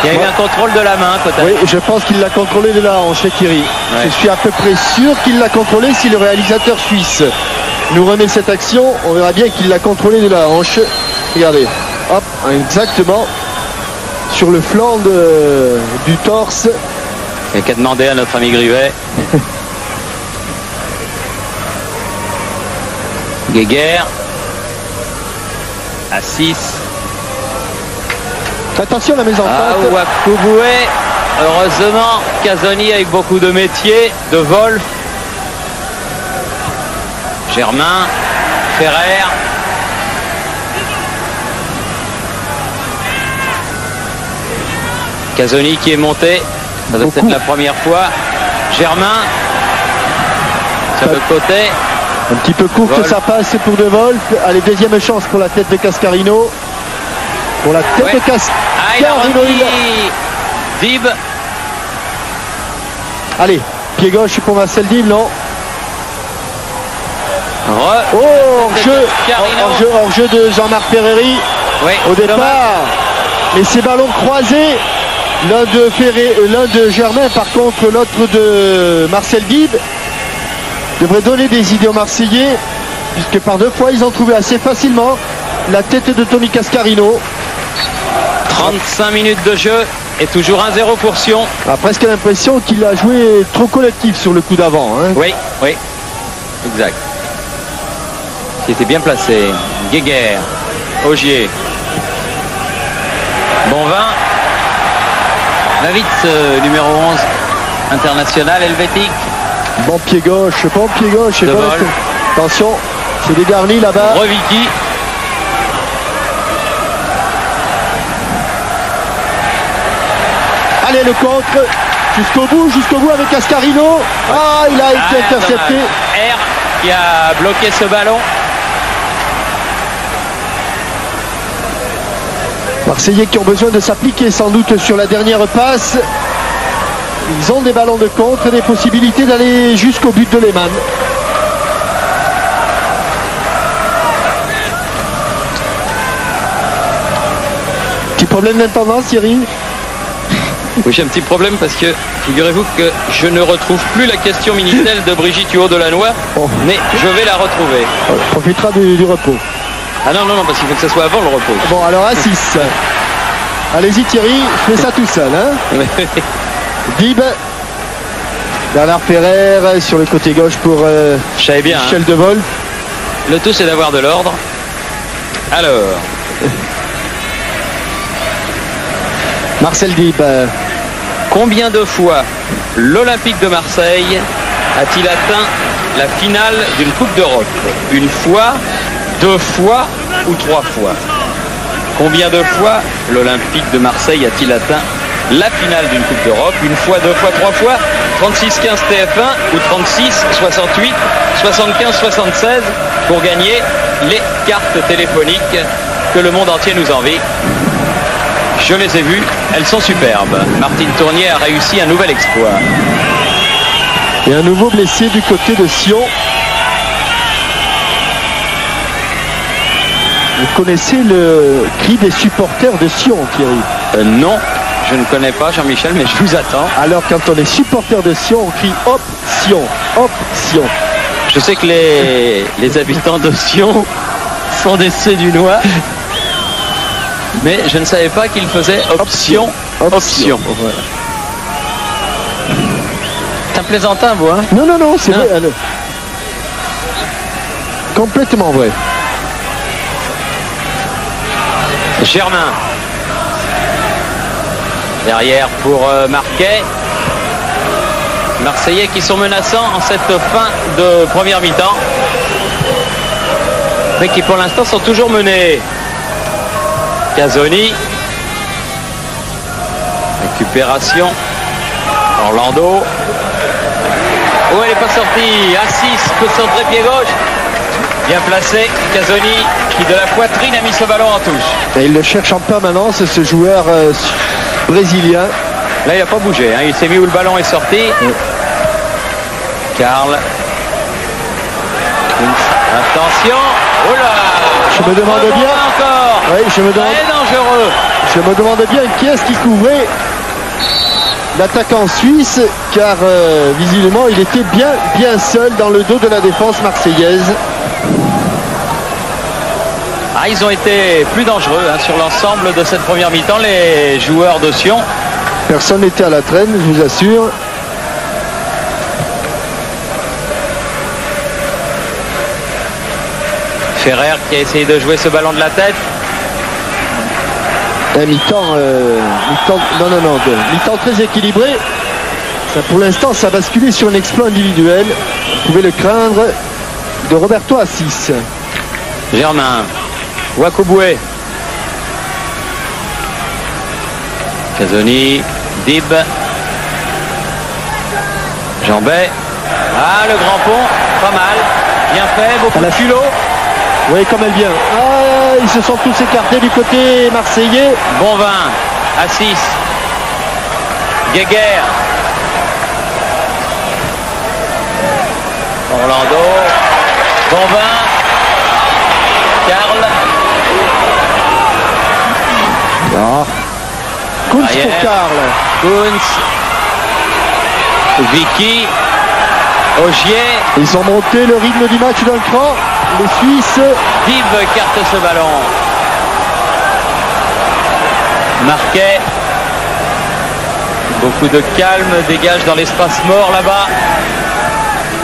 Il y a eu un contrôle de la main peut-être. Oui, je pense qu'il l'a contrôlé de la hanche, Thierry. Ouais. Je suis à peu près sûr qu'il l'a contrôlé. Si le réalisateur suisse nous remet cette action, on verra bien qu'il l'a contrôlé de la hanche. Regardez, hop, exactement sur le flanc du torse. Il n'y a qu'à demander à notre ami Grivet. Geiger. Assis. Attention la maison. Ouakouboué. Heureusement, Casoni avec beaucoup de métier. De Wolf. Germain. Ferrer. Casoni qui est monté. Ça doit être la première fois. Germain. Sur le côté. Un petit peu courte Wolf. sa passe pour De Wolf. Allez, deuxième chance pour la tête de Cascarino. Pour la tête de Cascarino. Ah, il a remis Dib. Allez, pied gauche pour Marcel Dib, non? Hors-jeu de Jean-Marc Ferreri. Oui, au départ. dommage. Mais ces ballons croisés, l'un de Germain, par contre l'autre de Marcel Dib, devrait donner des idées aux Marseillais, puisque par deux fois ils ont trouvé assez facilement la tête de Tony Cascarino. 35 minutes de jeu et toujours 1-0 pour Sion. On a presque l'impression qu'il a joué trop collectif sur le coup d'avant. Hein. Oui, oui, exact. Qui était bien placé. Geiger, Augier, Bonvin, Navitz, numéro 11, international helvétique. Bon pied gauche. De Wolf. Attention, c'est dégarni là-bas. Reviki. Allez, le contre, jusqu'au bout avec Cascarino. Ah, il a été intercepté. R qui a bloqué ce ballon. Marseillais qui ont besoin de s'appliquer sans doute sur la dernière passe. Ils ont des ballons de contre, des possibilités d'aller jusqu'au but de Lehmann. Petit problème d'intendance, Thierry? Oui, j'ai un petit problème parce que figurez-vous que je ne retrouve plus la question Minitel de Brigitte Huot-Delannoy, mais je vais la retrouver. On profitera du repos. Ah non, parce qu'il faut que ça soit avant le repos. Bon, alors à 6. Allez-y Thierry, fais ça tout seul. Hein. Dib. Bernard Ferrer sur le côté gauche pour Je savais bien. Michel De Wolf. Le tout, c'est d'avoir de l'ordre. Alors. Marcel Dib. Combien de fois l'Olympique de Marseille a-t-il atteint la finale d'une Coupe d'Europe? Une fois, deux fois ou trois fois? Combien de fois l'Olympique de Marseille a-t-il atteint la finale d'une Coupe d'Europe? Une fois, deux fois, trois fois? 36-15 TF1 ou 36-68, 75-76 pour gagner les cartes téléphoniques que le monde entier nous envie. Je les ai vues, elles sont superbes. Martine Tournier a réussi un nouvel exploit. Et un nouveau blessé du côté de Sion. Vous connaissez le cri des supporters de Sion, Thierry? Non, je ne connais pas Jean-Michel, mais je vous attends. Alors quand on est supporter de Sion, on crie hop Sion, hop Sion. Je sais que les habitants de Sion sont des Sédunois, mais je ne savais pas qu'ils faisaient option. Voilà. C'est un plaisantin, vous, hein? Non, non, non, c'est vrai. Complètement vrai. Germain. Derrière pour Marquet. Marseillais qui sont menaçants en cette fin de première mi-temps. Mais qui pour l'instant sont toujours menés. Casoni. Récupération. Orlando. Oh, elle n'est pas sortie. Assis peut centrer pied gauche. Bien placé. Casoni qui de la poitrine a mis ce ballon en touche. Et il le cherche en permanence, ce joueur brésilien. Là, il n'a pas bougé. Hein. Il s'est mis où le ballon est sorti. Karl. Attention. Oh là. Je me demande bien. Encore. Oui, je me demande. Très dangereux. Je me demande bien qui est-ce qui couvrait l'attaquant suisse, car visiblement il était bien seul dans le dos de la défense marseillaise. Ah, ils ont été plus dangereux hein, sur l'ensemble de cette première mi-temps, les joueurs de Sion. Personne n'était à la traîne, je vous assure. Ferrer qui a essayé de jouer ce ballon de la tête. Un mi-temps, mi-temps très équilibré. Ça, pour l'instant, ça a basculé sur un exploit individuel. Vous pouvez le craindre, de Roberto Assis. Germain. Wakuboué. Casoni. Dib. Jambet. Ah, le grand pont. Pas mal. Bien fait. Beaucoup de culot. Oui, comme elle vient. Ah, ils se sont tous écartés du côté marseillais. Bonvin. Assis. Guéguerre. Orlando. Bonvin. Karl. Ah. Kunz pour Karl. Kunz. Vicky. Ogier. Ils ont monté le rythme du match d'un cran. Les Suisses. Dib carte ce ballon. Marquet. Beaucoup de calme dégage dans l'espace mort là-bas.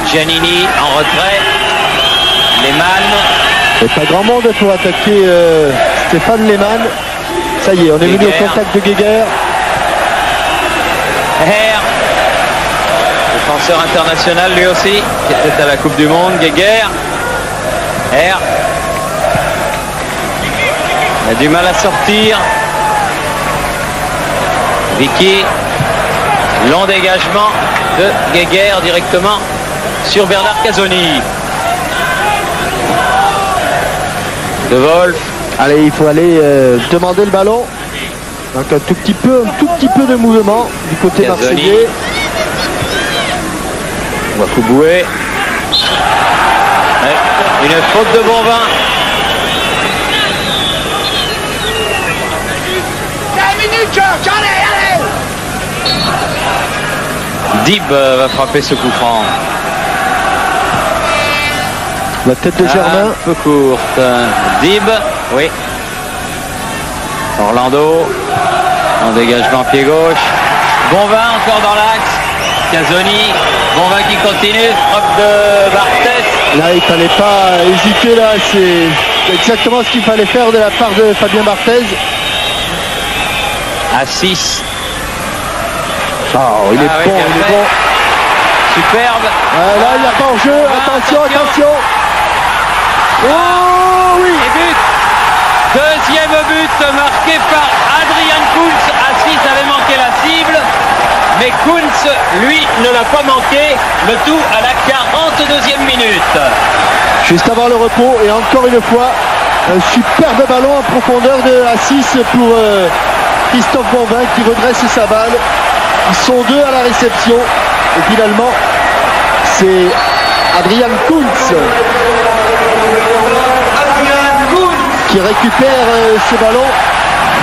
Giannini en retrait. Lehmann. Et pas grand monde pour attaquer Stéphane Lehmann. Ça y est, on est venu au contact de Guéguerre. Herr. Défenseur international lui aussi, qui était à la Coupe du Monde. Guéguerre. Herr. Il a du mal à sortir. Vicky. Long dégagement de Guéguerre directement sur Bernard Casoni. De Wolf. Allez, il faut aller demander le ballon. Donc un tout petit peu de mouvement du côté Casoni. marseillais. Wakuboué. Une faute de Bonvin. Dib va frapper ce coup franc. La tête de Germain. Un peu courte. Dib, oui. Orlando. En dégagement pied gauche. Bonvin encore dans l'axe. Casoni. Bonvin qui continue. Frappe de Barthez. Là, il fallait pas hésiter. Là, c'est exactement ce qu'il fallait faire de la part de Fabien Barthez. Assis. Oh, il est bon, il est bon. Superbe. Là, il n'y a pas en jeu. Attention, attention. Oh oui. Et but. Deuxième but marqué par Adrian Kunz. Assis avait manqué la cible. Mais Kunz, lui, ne l'a pas manqué. Le tout à la 42e minute. Juste avant le repos. Et encore une fois, un superbe ballon en profondeur de Assis pour Christophe Bonvin qui redresse sa balle. Ils sont deux à la réception. Et finalement, c'est Adrian Kunz qui récupère ce ballon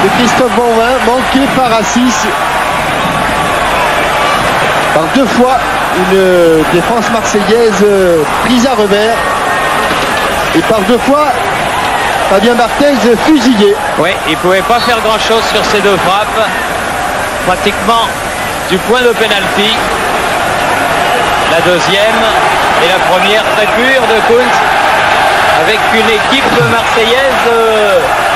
de Christophe Bonvin, manqué par Assis. Par 2 fois, une défense marseillaise prise à revers. Et par 2 fois, Fabien Barthez fusillé. Oui, il ne pouvait pas faire grand-chose sur ces 2 frappes. Pratiquement du point de pénalty. La deuxième et la première très pure de Kuntz. Avec une équipe marseillaise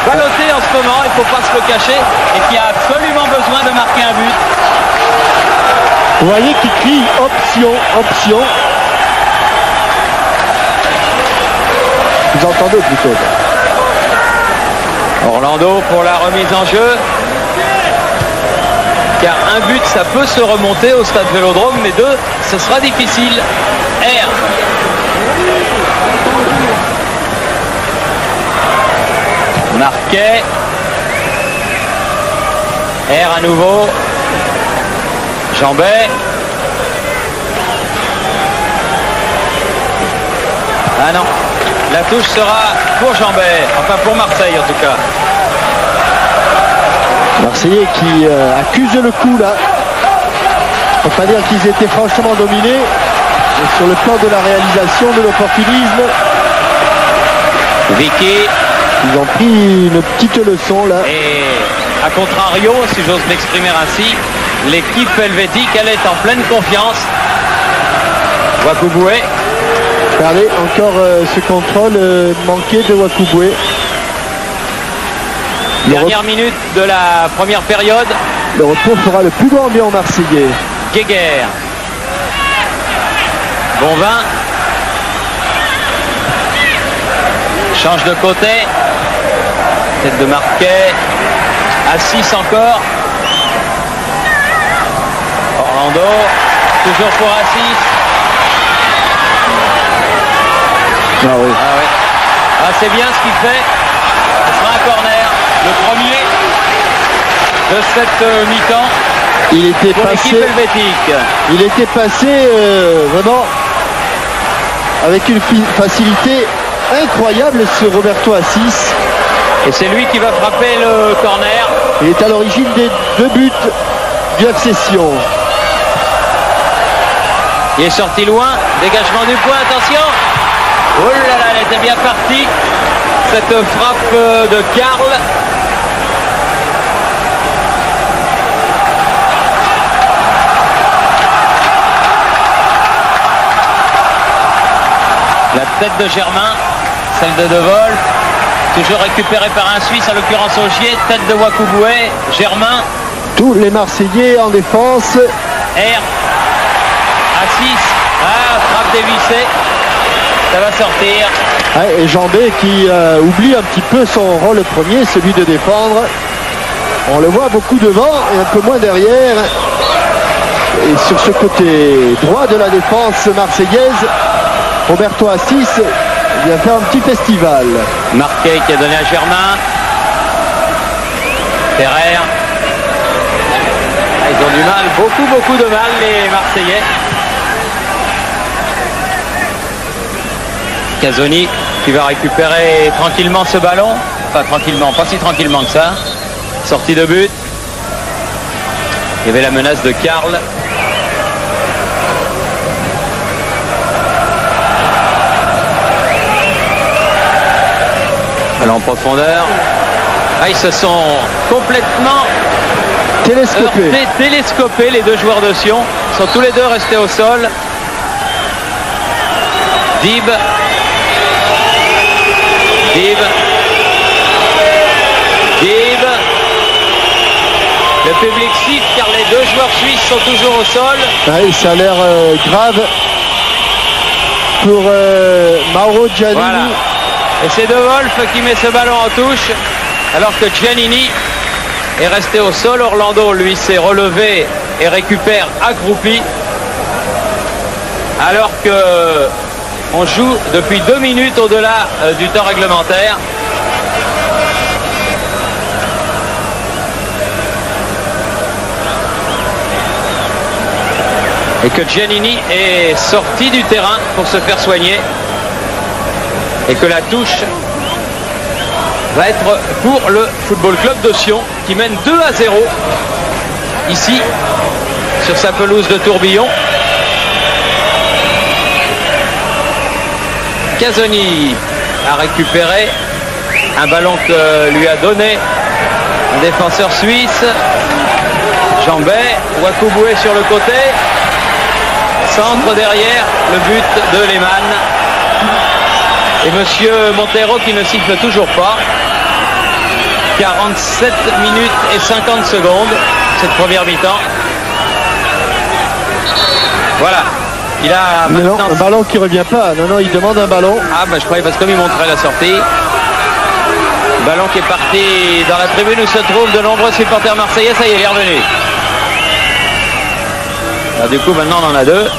ballottée en ce moment, il ne faut pas se le cacher, et qui a absolument besoin de marquer un but. Vous voyez qu'il crie option, option. Vous entendez plutôt. Orlando pour la remise en jeu. Car un but, ça peut se remonter au stade Vélodrome, mais 2, ce sera difficile. R. Marquet. R à nouveau. Jambet. Ah non, la touche sera pour Jambet, enfin pour Marseille en tout cas. Marseillais qui accuse le coup là. On ne peut pas dire qu'ils étaient franchement dominés. Et sur le plan de la réalisation, de l'opportunisme, Vicky. Ils ont pris une petite leçon là. Et à contrario, si j'ose m'exprimer ainsi, l'équipe helvétique, elle est en pleine confiance. Wakuboué. Regardez, encore ce contrôle manqué de Wakuboué. Dernière minute de la première période. Le retour fera le plus grand bien en Marseillais. Guéguerre. Bonvin. Change de côté. Tête de Marquet. À 6 encore. Orlando. Toujours pour Assis. Ah oui. Ah oui. Ah, c'est bien ce qu'il fait. Ce sera un corner. Le premier de cette mi-temps. Il était pour passé. l'équipe helvétique. Il était passé vraiment avec une facilité incroyable sur Roberto Assis. Et c'est lui qui va frapper le corner. Il est à l'origine des 2 buts du FC Sion. Il est sorti loin. Dégagement du point. Attention. Oh là là, elle était bien partie. Cette frappe de Karl. La tête de Germain, celle de De Wolf, toujours récupérée par un Suisse, en l'occurrence Augier, tête de Wakuboué, Germain. Tous les Marseillais en défense. R. Assis. Ah, frappe dévissée. Ça va sortir. Ouais, et Jambet qui oublie un petit peu son rôle premier, celui de défendre. On le voit beaucoup devant et un peu moins derrière. Et sur ce côté droit de la défense marseillaise, Roberto Assis vient faire un petit festival. Marquet qui a donné à Germain. Ferrer. Ils ont du mal, beaucoup de mal les Marseillais. Casoni qui va récupérer tranquillement ce ballon. Enfin tranquillement, pas si tranquillement que ça. Sortie de but. Il y avait la menace de Karl. Ballon en profondeur. Ah, ils se sont complètement télescopés les 2 joueurs de Sion. Ils sont tous les 2 restés au sol. Dib. Le public siffle car les 2 joueurs suisses sont toujours au sol. Ouais, ça a l'air grave pour Mauro Giannini. Voilà. Et c'est De Wolf qui met ce ballon en touche alors que Giannini est resté au sol. Orlando lui s'est relevé et récupère accroupi alors que on joue depuis 2 minutes au-delà du temps réglementaire. Et que Giannini est sorti du terrain pour se faire soigner. Et que la touche va être pour le Football Club de Sion qui mène 2-0 ici sur sa pelouse de tourbillon. Casoni a récupéré un ballon que lui a donné un défenseur suisse. Jambet, Wakuboué sur le côté. Centre derrière, le but de Lehmann. Et monsieur Montero qui ne siffle toujours pas. 47 minutes et 50 secondes, cette première mi-temps. Voilà. Il a non, un ballon qui revient pas. Non, il demande un ballon. Ah, je croyais parce que comme il montrait la sortie. Ballon qui est parti dans la tribune où se trouvent de nombreux supporters marseillais. Ça y est, il est revenu. Alors, du coup, maintenant, on en a deux.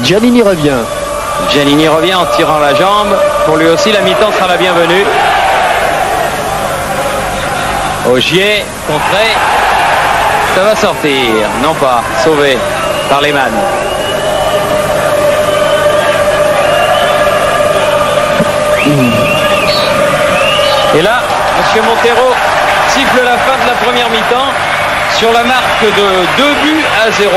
Giannini revient. Giannini revient en tirant la jambe. Pour lui aussi, la mi-temps sera la bienvenue. Ogier, contré. Ça va sortir. Non pas. Sauvé par Lehmann. Et là, M. Montero siffle la fin de la première mi-temps sur la marque de 2-0.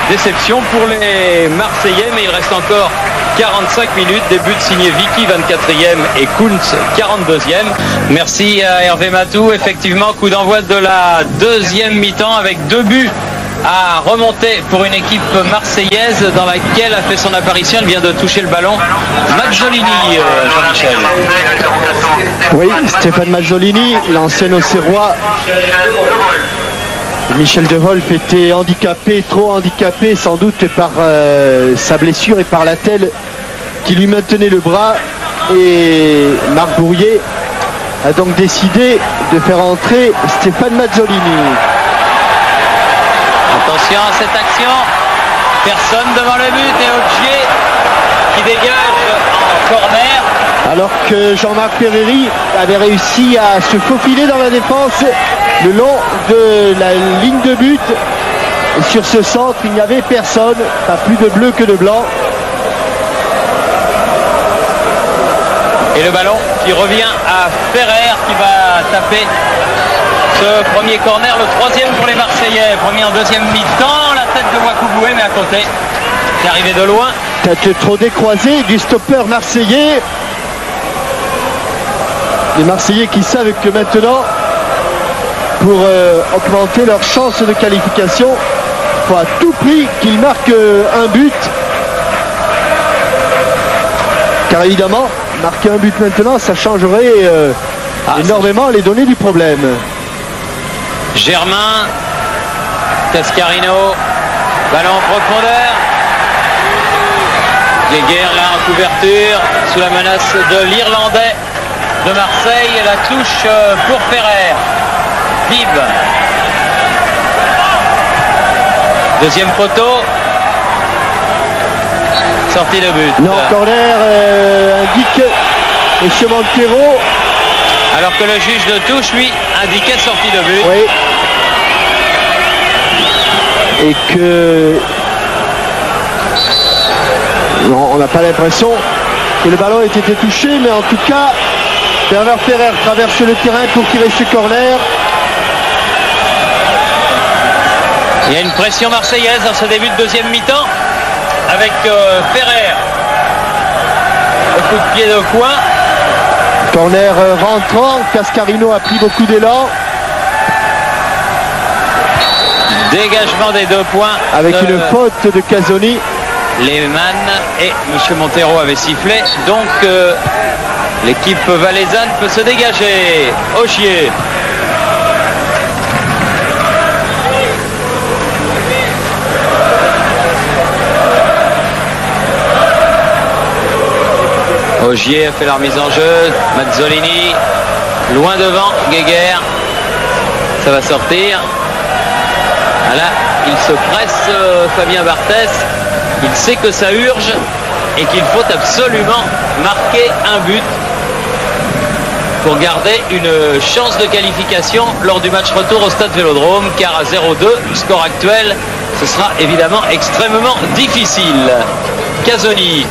Déception pour les Marseillais, mais il reste encore 45 minutes. Des buts signés Vicky, 24e, et Kuntz, 42e. Merci à Hervé Matou. Effectivement, coup d'envoi de la deuxième mi-temps avec 2 buts à remonter pour une équipe marseillaise dans laquelle a fait son apparition. Elle vient de toucher le ballon Mazzolini, Jean-Michel. Oui, Stéphane Mazzolini, l'ancien Auxerrois. Michel De Wolf était handicapé, trop handicapé sans doute par sa blessure et par l'attelle qui lui maintenait le bras. Et Marc Bourrier a donc décidé de faire entrer Stéphane Mazzolini. Attention à cette action. Personne devant le but et Ogier qui dégage en corner. Alors que Jean-Marc Ferreri avait réussi à se faufiler dans la défense le long de la ligne de but. Et sur ce centre, il n'y avait personne, pas plus de bleu que de blanc. Et le ballon qui revient à Ferrer qui va taper ce premier corner, le troisième pour les Marseillais. Premier en deuxième mi-temps, la tête de Wakuboué, mais à côté. C'est arrivé de loin. Tête trop décroisée du stopper marseillais. Les Marseillais qui savent que maintenant, pour augmenter leur chance de qualification, il faut à tout prix qu'ils marquent un but. Car évidemment, marquer un but maintenant, ça changerait énormément les données du problème. Germain, Cascarino, ballon en profondeur. Guéguerre là en couverture, sous la menace de l'Irlandais de Marseille. La touche pour Ferrer. Bib. Deuxième poteau. Sortie de but. Non, corner indique M. Montero. Alors que le juge de touche, lui, indiquait sortie de but. Oui. Et que... Non, on n'a pas l'impression que le ballon ait été touché, mais en tout cas, Bernard Ferrer traverse le terrain pour tirer ce corner. Il y a une pression marseillaise dans ce début de deuxième mi-temps avec Ferrer. Le coup de pied de coin. Corner rentrant, Cascarino a pris beaucoup d'élan. Dégagement des 2 points. Avec une faute de Casoni. Lehmann et M. Montero avaient sifflé. Donc l'équipe valaisanne peut se dégager. Ogier. Ogier a fait la remise en jeu. Mazzolini loin devant. Guéguerre. Ça va sortir. Voilà, il se presse Fabien Barthès. Il sait que ça urge et qu'il faut absolument marquer un but pour garder une chance de qualification lors du match retour au Stade Vélodrome, car à 0-2, score actuel, ce sera évidemment extrêmement difficile. Casoni.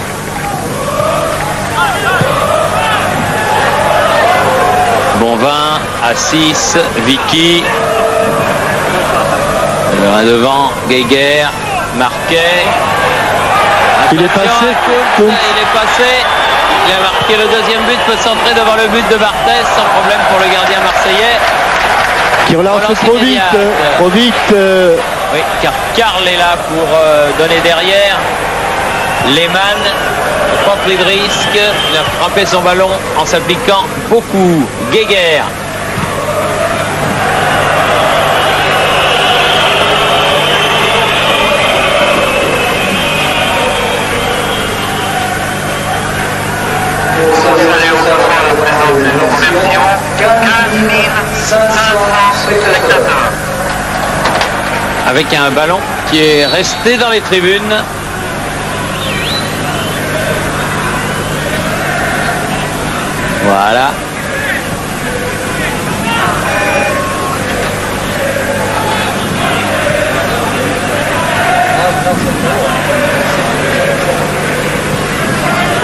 Bonvin à 6, Vicky. Le 1 devant, Geiger, Marquet. Il est passé. Il est passé. Il a marqué le deuxième but, peut centrer devant le but de Barthez sans problème pour le gardien marseillais. Qui relance trop vite. Trop vite. Oui, car Karl est là pour donner derrière. Lehmann, pas pris de risque. Il a frappé son ballon en s'appliquant beaucoup. Geiger. Avec un ballon qui est resté dans les tribunes. Voilà.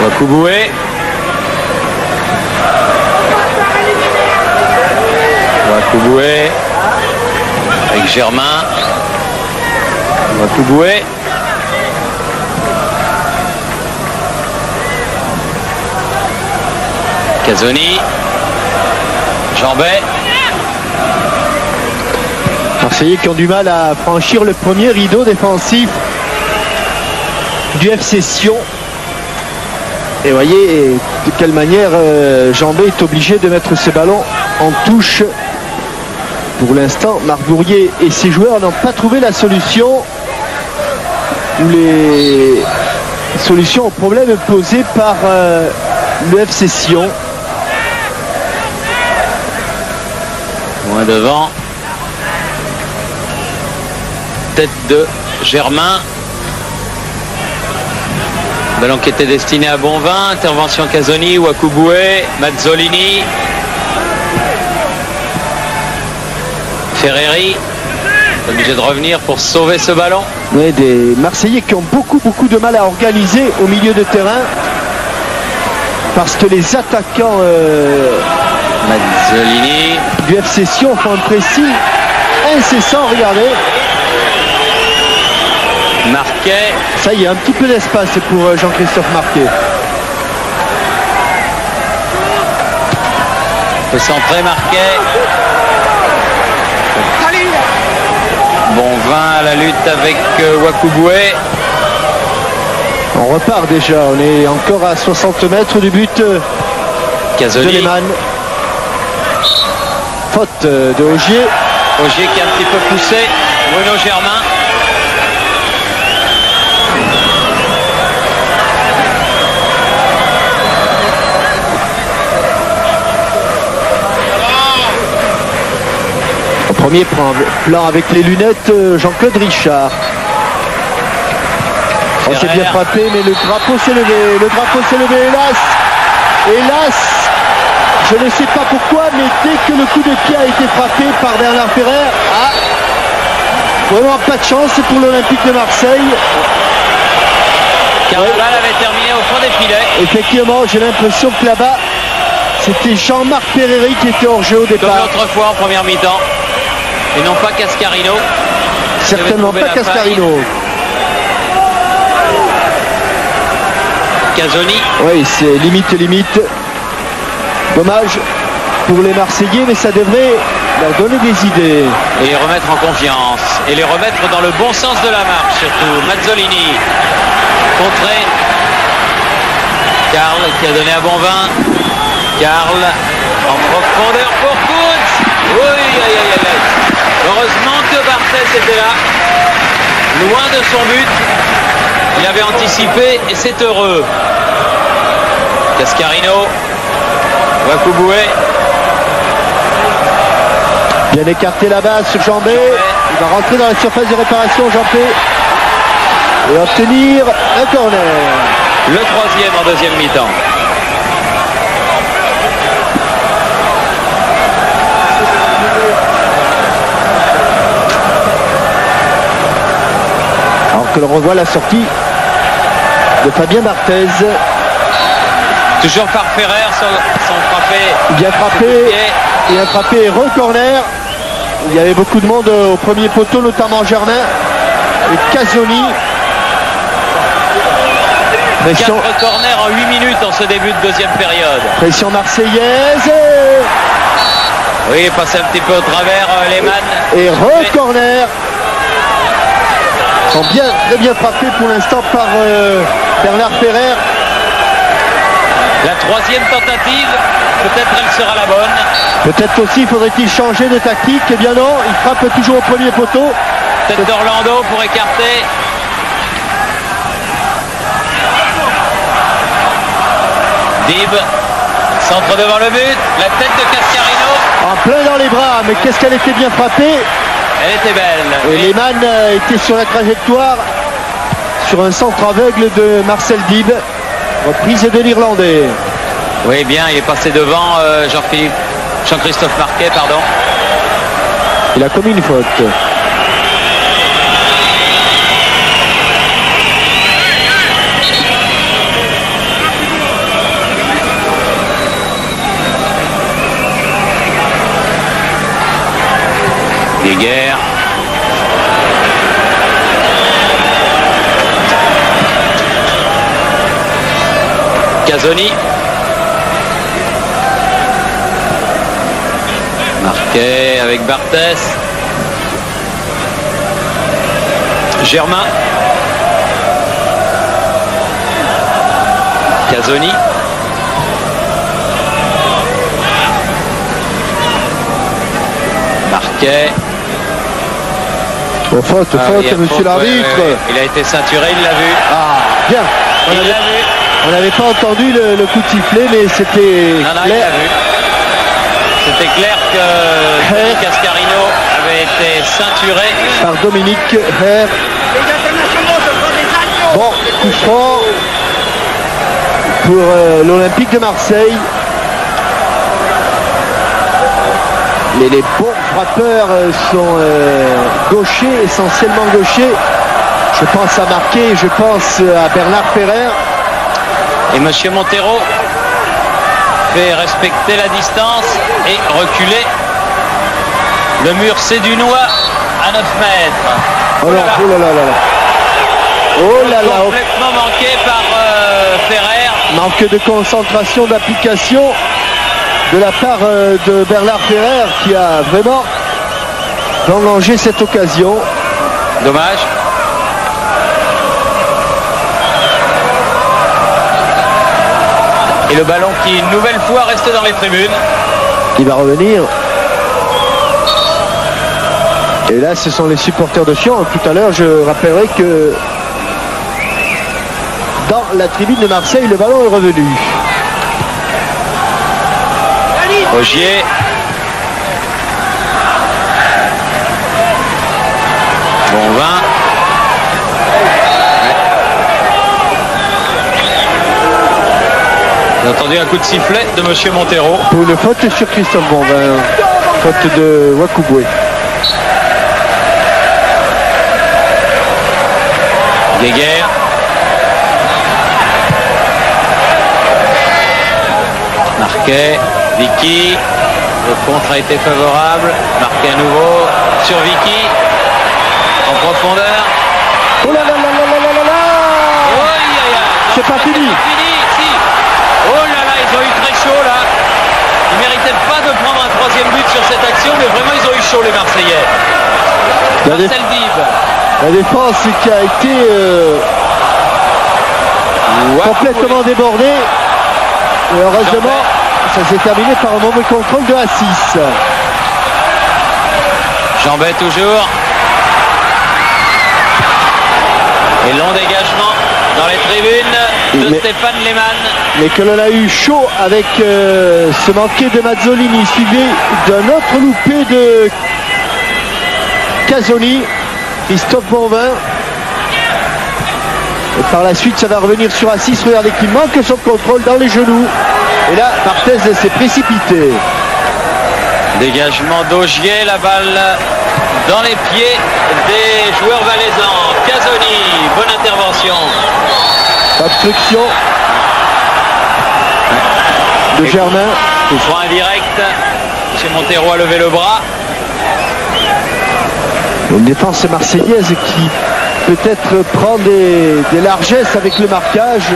Wakuboué. Wakuboué. Avec Germain. Wakuboué. Casoni. Jambet. Marseillais qui ont du mal à franchir le premier rideau défensif du FC Sion. Et voyez de quelle manière Jambet est obligé de mettre ses ballons en touche. Pour l'instant, Marc Bourrier et ses joueurs n'ont pas trouvé la solution ou les solutions aux problèmes posés par le FC Sion. Loin devant. Tête de Germain. Ballon qui était destiné à Bonvin. Intervention Casoni, Wakuboué, Mazzolini. Ferreri, obligé de revenir pour sauver ce ballon. Oui, des Marseillais qui ont beaucoup de mal à organiser au milieu de terrain parce que les attaquants Mazzolini du FC Sion font un pressing incessant. Regardez. Marquet. Ça y est, un petit peu d'espace pour Jean-Christophe Marquet. Peut centrer Marquet. Bonvin à la lutte avec Wakuboué. On repart déjà, on est encore à 60 mètres du but de Lehmann. Faute de Ogier. Ogier qui a un petit peu poussé. Bruno Germain. Premier plan avec les lunettes, Jean-Claude Richard. On s'est bien frappé, mais le drapeau s'est levé. Le drapeau s'est levé, hélas. Hélas, je ne sais pas pourquoi, mais dès que le coup de pied a été frappé par Bernard Ferrer, vraiment pas de chance pour l'Olympique de Marseille. Car la balle avait terminé au fond des filets. Effectivement, j'ai l'impression que là-bas, c'était Jean-Marc Ferreri qui était hors jeu au départ. Comme l'autre fois en première mi-temps. Et non pas Cascarino. Certainement pas Cascarino. Casoni. Oui, c'est limite. Dommage pour les Marseillais, mais ça devrait leur donner des idées. Et les remettre en confiance. Et les remettre dans le bon sens de la marche, surtout. Mazzolini. Contré. Karl qui a donné à Bonvin. Karl en profondeur pour Kuntz. Oui, aïe. Heureusement que Barthez était là, loin de son but. Il avait anticipé et c'est heureux. Cascarino, Wakuboué. Bien écarté là-bas sur Jambet. Il va rentrer dans la surface de réparation, Jambet. Et obtenir un corner. Le troisième en deuxième mi-temps. Que l'on revoit la sortie de Fabien Barthez. Toujours par Ferrer, son frappé. Bien frappé. Et un frappé re-corner. Il y avait beaucoup de monde au premier poteau, notamment Germain et Casoni. Pression. 4 corners en 8 minutes en ce début de deuxième période. Pression marseillaise. Oui, passé un petit peu au travers Lehmann. Et re-corner. Ils sont très bien frappés pour l'instant par Bernard Ferrer. La troisième tentative, peut-être elle sera la bonne. Peut-être aussi faudrait-il changer de tactique. Eh bien non, il frappe toujours au premier poteau. Tête d'Orlando pour écarter. Dib, centre devant le but, la tête de Cascarino. En plein dans les bras, mais qu'est-ce qu'elle était bien frappée. Elle était belle. Et Lehmann était sur la trajectoire, sur un centre aveugle de Marcel Dib. Reprise de l'Irlandais. Oui, bien, il est passé devant Jean-Christophe Marquet, pardon. Il a commis une faute. Guéguerre. Casoni. Marquet avec Barthès. Germain. Casoni. Marquet. Oh, faute, monsieur l'arbitre. Ouais. Il a été ceinturé, il l'a vu. Ah, bien. On n'avait pas entendu le coup de sifflet, mais c'était clair. Il l'a vu. C'était clair que Cascarino avait été ceinturé par Dominique Herr. Bon, coup franc pour l'Olympique de Marseille. Mais les bons frappeurs sont gauchers, essentiellement gauchers. Je pense à Marquet, je pense à Bernard Ferrer. Et M. Montero fait respecter la distance et reculer le mur sédunois à 9 mètres. Oh là là là là. Oh là là. Complètement manqué par Ferrer. Manque de concentration, d'application de la part de Bernard Ferrer qui a vraiment engrangé cette occasion. Dommage. Et le ballon qui une nouvelle fois reste dans les tribunes. Il va revenir. Et là ce sont les supporters de Sion. Tout à l'heure je rappellerai que dans la tribune de Marseille le ballon est revenu. Ogier. Bon vin. J'ai entendu un coup de sifflet de M. Montero. Pour une faute sur Christophe Bonvin. Faute de Wakubwe. Guéguerre. Marquet. Vicky. Le contre a été favorable. Marquet à nouveau sur Vicky. En profondeur. Oh là là là là là là là. Oh, c'est pas fini. Si. Oh là là, ils ont eu très chaud là. Ils ne méritaient pas de prendre un troisième but sur cette action, mais vraiment ils ont eu chaud les Marseillais. Marcel Dib. La défense qui a été complètement débordée. Et heureusement, ça s'est terminé par un mauvais contrôle de Assis. Jambet toujours. Et long dégagement dans les tribunes de Stéphane Lehmann. Mais que l'on a eu chaud avec ce manqué de Mazzolini, suivi d'un autre loupé de Casoni, Christophe Bonvin. Et par la suite, ça va revenir sur Assis. Regardez qu'il manque son contrôle dans les genoux. Et là, Barthez s'est précipité. Dégagement d'Augier, la balle dans les pieds des joueurs valaisans. Casoni, bonne intervention. Obstruction de Germain. Coup franc indirect. Chez Montero a levé le bras. Une défense marseillaise qui peut-être prend des largesses avec le marquage.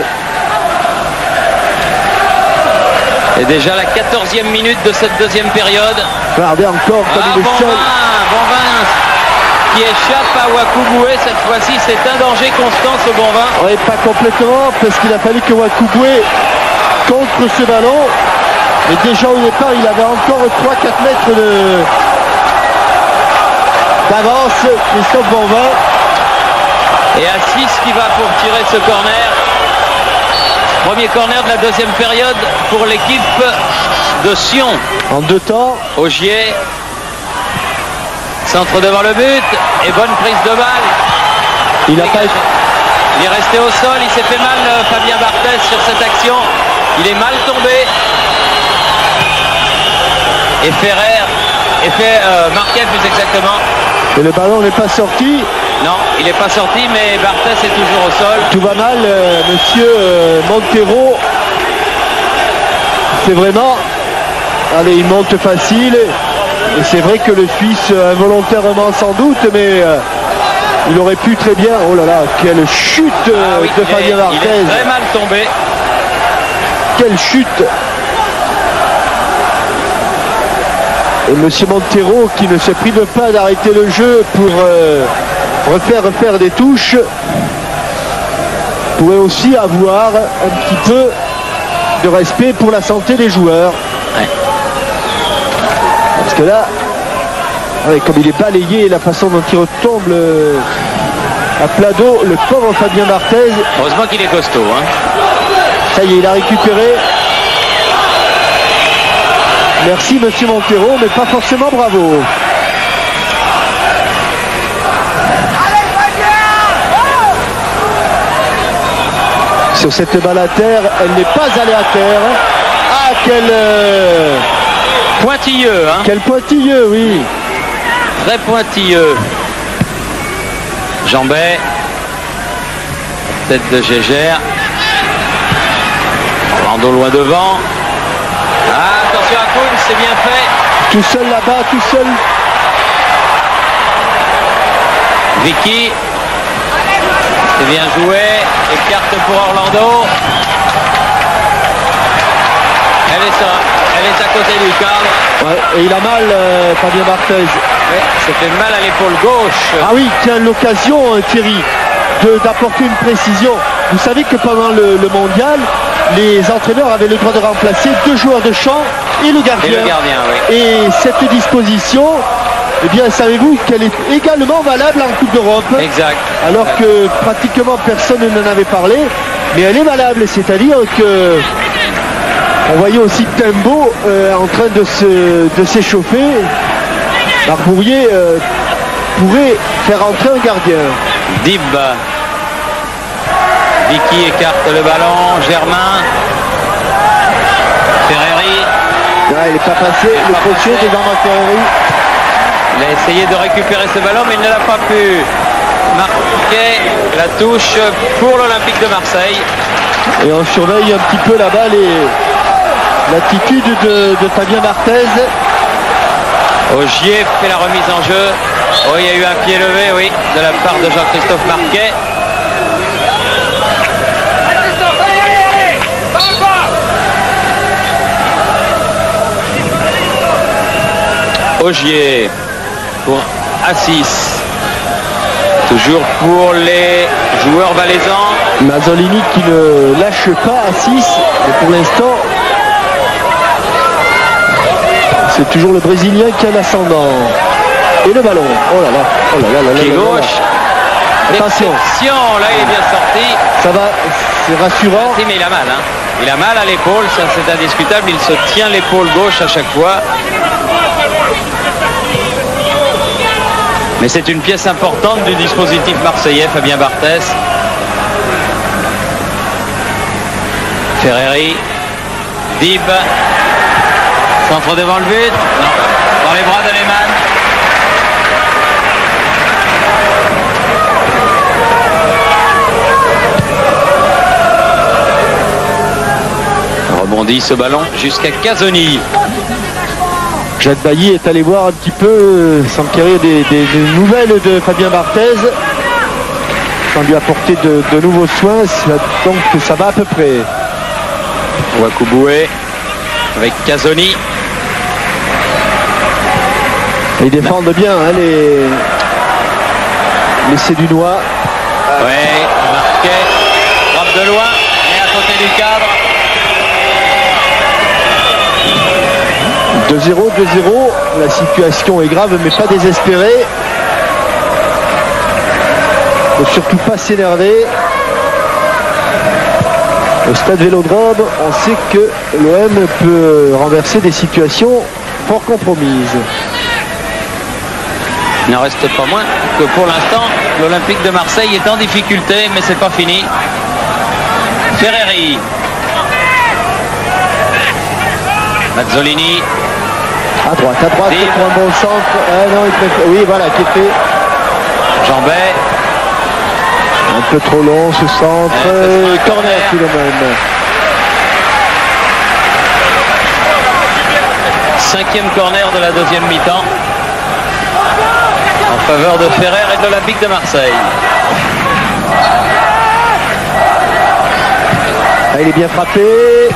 Et déjà la 14e minute de cette deuxième période. Regardez encore comme il est seul. Bonvin qui échappe à Wakuboué. Cette fois-ci, c'est un danger constant ce Bonvin. Oui, pas complètement, parce qu'il a fallu que Wakuboué contre ce ballon. Mais déjà au départ, il avait encore 3-4 mètres d'avance, Christophe Bonvin. Et Assis qui va pour tirer ce corner. Premier corner de la deuxième période pour l'équipe de Sion. En 2 temps. Augier. Centre devant le but. Et bonne prise de balle. Il est resté au sol. Il s'est fait mal, Fabien Barthez, sur cette action. Il est mal tombé. Et Ferrer. Marquet plus exactement. Et le ballon n'est pas sorti. Non, il n'est pas sorti, mais Barthez est toujours au sol. Tout va mal, monsieur Montero. C'est vraiment... Allez, il monte facile. Et c'est vrai que le Suisse, involontairement sans doute, mais il aurait pu très bien... Oh là là, quelle chute de Fabien Barthez. Il est très mal tombé. Quelle chute. Et monsieur Montero, qui ne se prive pas d'arrêter le jeu pour refaire des touches, pourrait aussi avoir un petit peu de respect pour la santé des joueurs. Ouais. Parce que là, comme il est balayé, la façon dont il retombe à plat d'eau, le pauvre Fabien Barthez. Heureusement qu'il est costaud. Hein. Ça y est, il a récupéré. Merci monsieur Montero, mais pas forcément bravo. Sur cette balle à terre, elle n'est pas allée à terre. Ah, quel pointilleux, hein. Quel pointilleux, oui. Très pointilleux. Jambet. Tête de Gégère. Orlando loin devant. Ah, attention à Kuhn, c'est bien fait. Tout seul là-bas, tout seul. Vicky. C'est bien joué. Écarte pour Orlando. Elle est à côté du cadre. Ouais, et il a mal, Fabien Barthez. Ouais, ça fait mal à l'épaule gauche. Ah oui, tiens, l'occasion, Thierry, d'apporter une précision. Vous savez que pendant le mondial, les entraîneurs avaient le droit de remplacer 2 joueurs de champ et le gardien. Et le gardien, oui. Et cette disposition, eh bien, savez-vous qu'elle est également valable en Coupe d'Europe. Exact. Alors que pratiquement personne n'en avait parlé, mais elle est valable, c'est-à-dire que on voyait aussi Tembo en train de s'échauffer. Barbourier pourrait faire entrer un gardien. Dib. Vicky écarte le ballon. Germain. Ferreri. Ouais, il n'est pas passé. Le coach de Germain Ferreri. Il a essayé de récupérer ce ballon, mais il ne l'a pas pu marquer. La touche pour l'Olympique de Marseille. Et on surveille un petit peu là-bas l'attitude de Fabien Barthez. Augier fait la remise en jeu. Oh, il y a eu un pied levé, oui, de la part de Jean-Christophe Marquet. Augier pour Assis. Toujours pour les joueurs valaisans. Mazzolini qui ne lâche pas Assis. Mais pour l'instant, c'est toujours le Brésilien qui a l'ascendant. Et le ballon. Oh là là. Oh là là là là. Pied gauche. Attention. Là il est bien sorti. Ça va, c'est rassurant. Si, mais il a mal. Hein. Il a mal à l'épaule, ça c'est indiscutable. Il se tient l'épaule gauche à chaque fois. Mais c'est une pièce importante du dispositif marseillais, Fabien Barthez. Ferreri. Dib. Centre devant le but. Non. Dans les bras de Lehmann. Rebondit ce ballon jusqu'à Casoni. Jacques Bailly est allé voir un petit peu, s'enquérir des nouvelles de Fabien Barthez. Sans lui apporter de nouveaux soins, donc ça va à peu près. Wakuboué avec Casoni. Ils défendent bien hein, les Sédunois. Oui, Marquet, frappe de loin, et à côté du cadre. 2-0, 2-0. La situation est grave, mais pas désespérée. Il ne faut surtout pas s'énerver. Au stade Vélodrome, on sait que l'OM peut renverser des situations fort compromises. Il n'en reste pas moins que pour l'instant, l'Olympique de Marseille est en difficulté, mais c'est pas fini. Ferreri. Mazzolini. À droite, pour un bon centre. Non, oui, voilà, qui est fait. Jambet. Un peu trop long ce centre. Corner tout de même. 5e corner de la deuxième mi-temps. En faveur de Ferrer et de l'Olympique de Marseille. Il est bien frappé.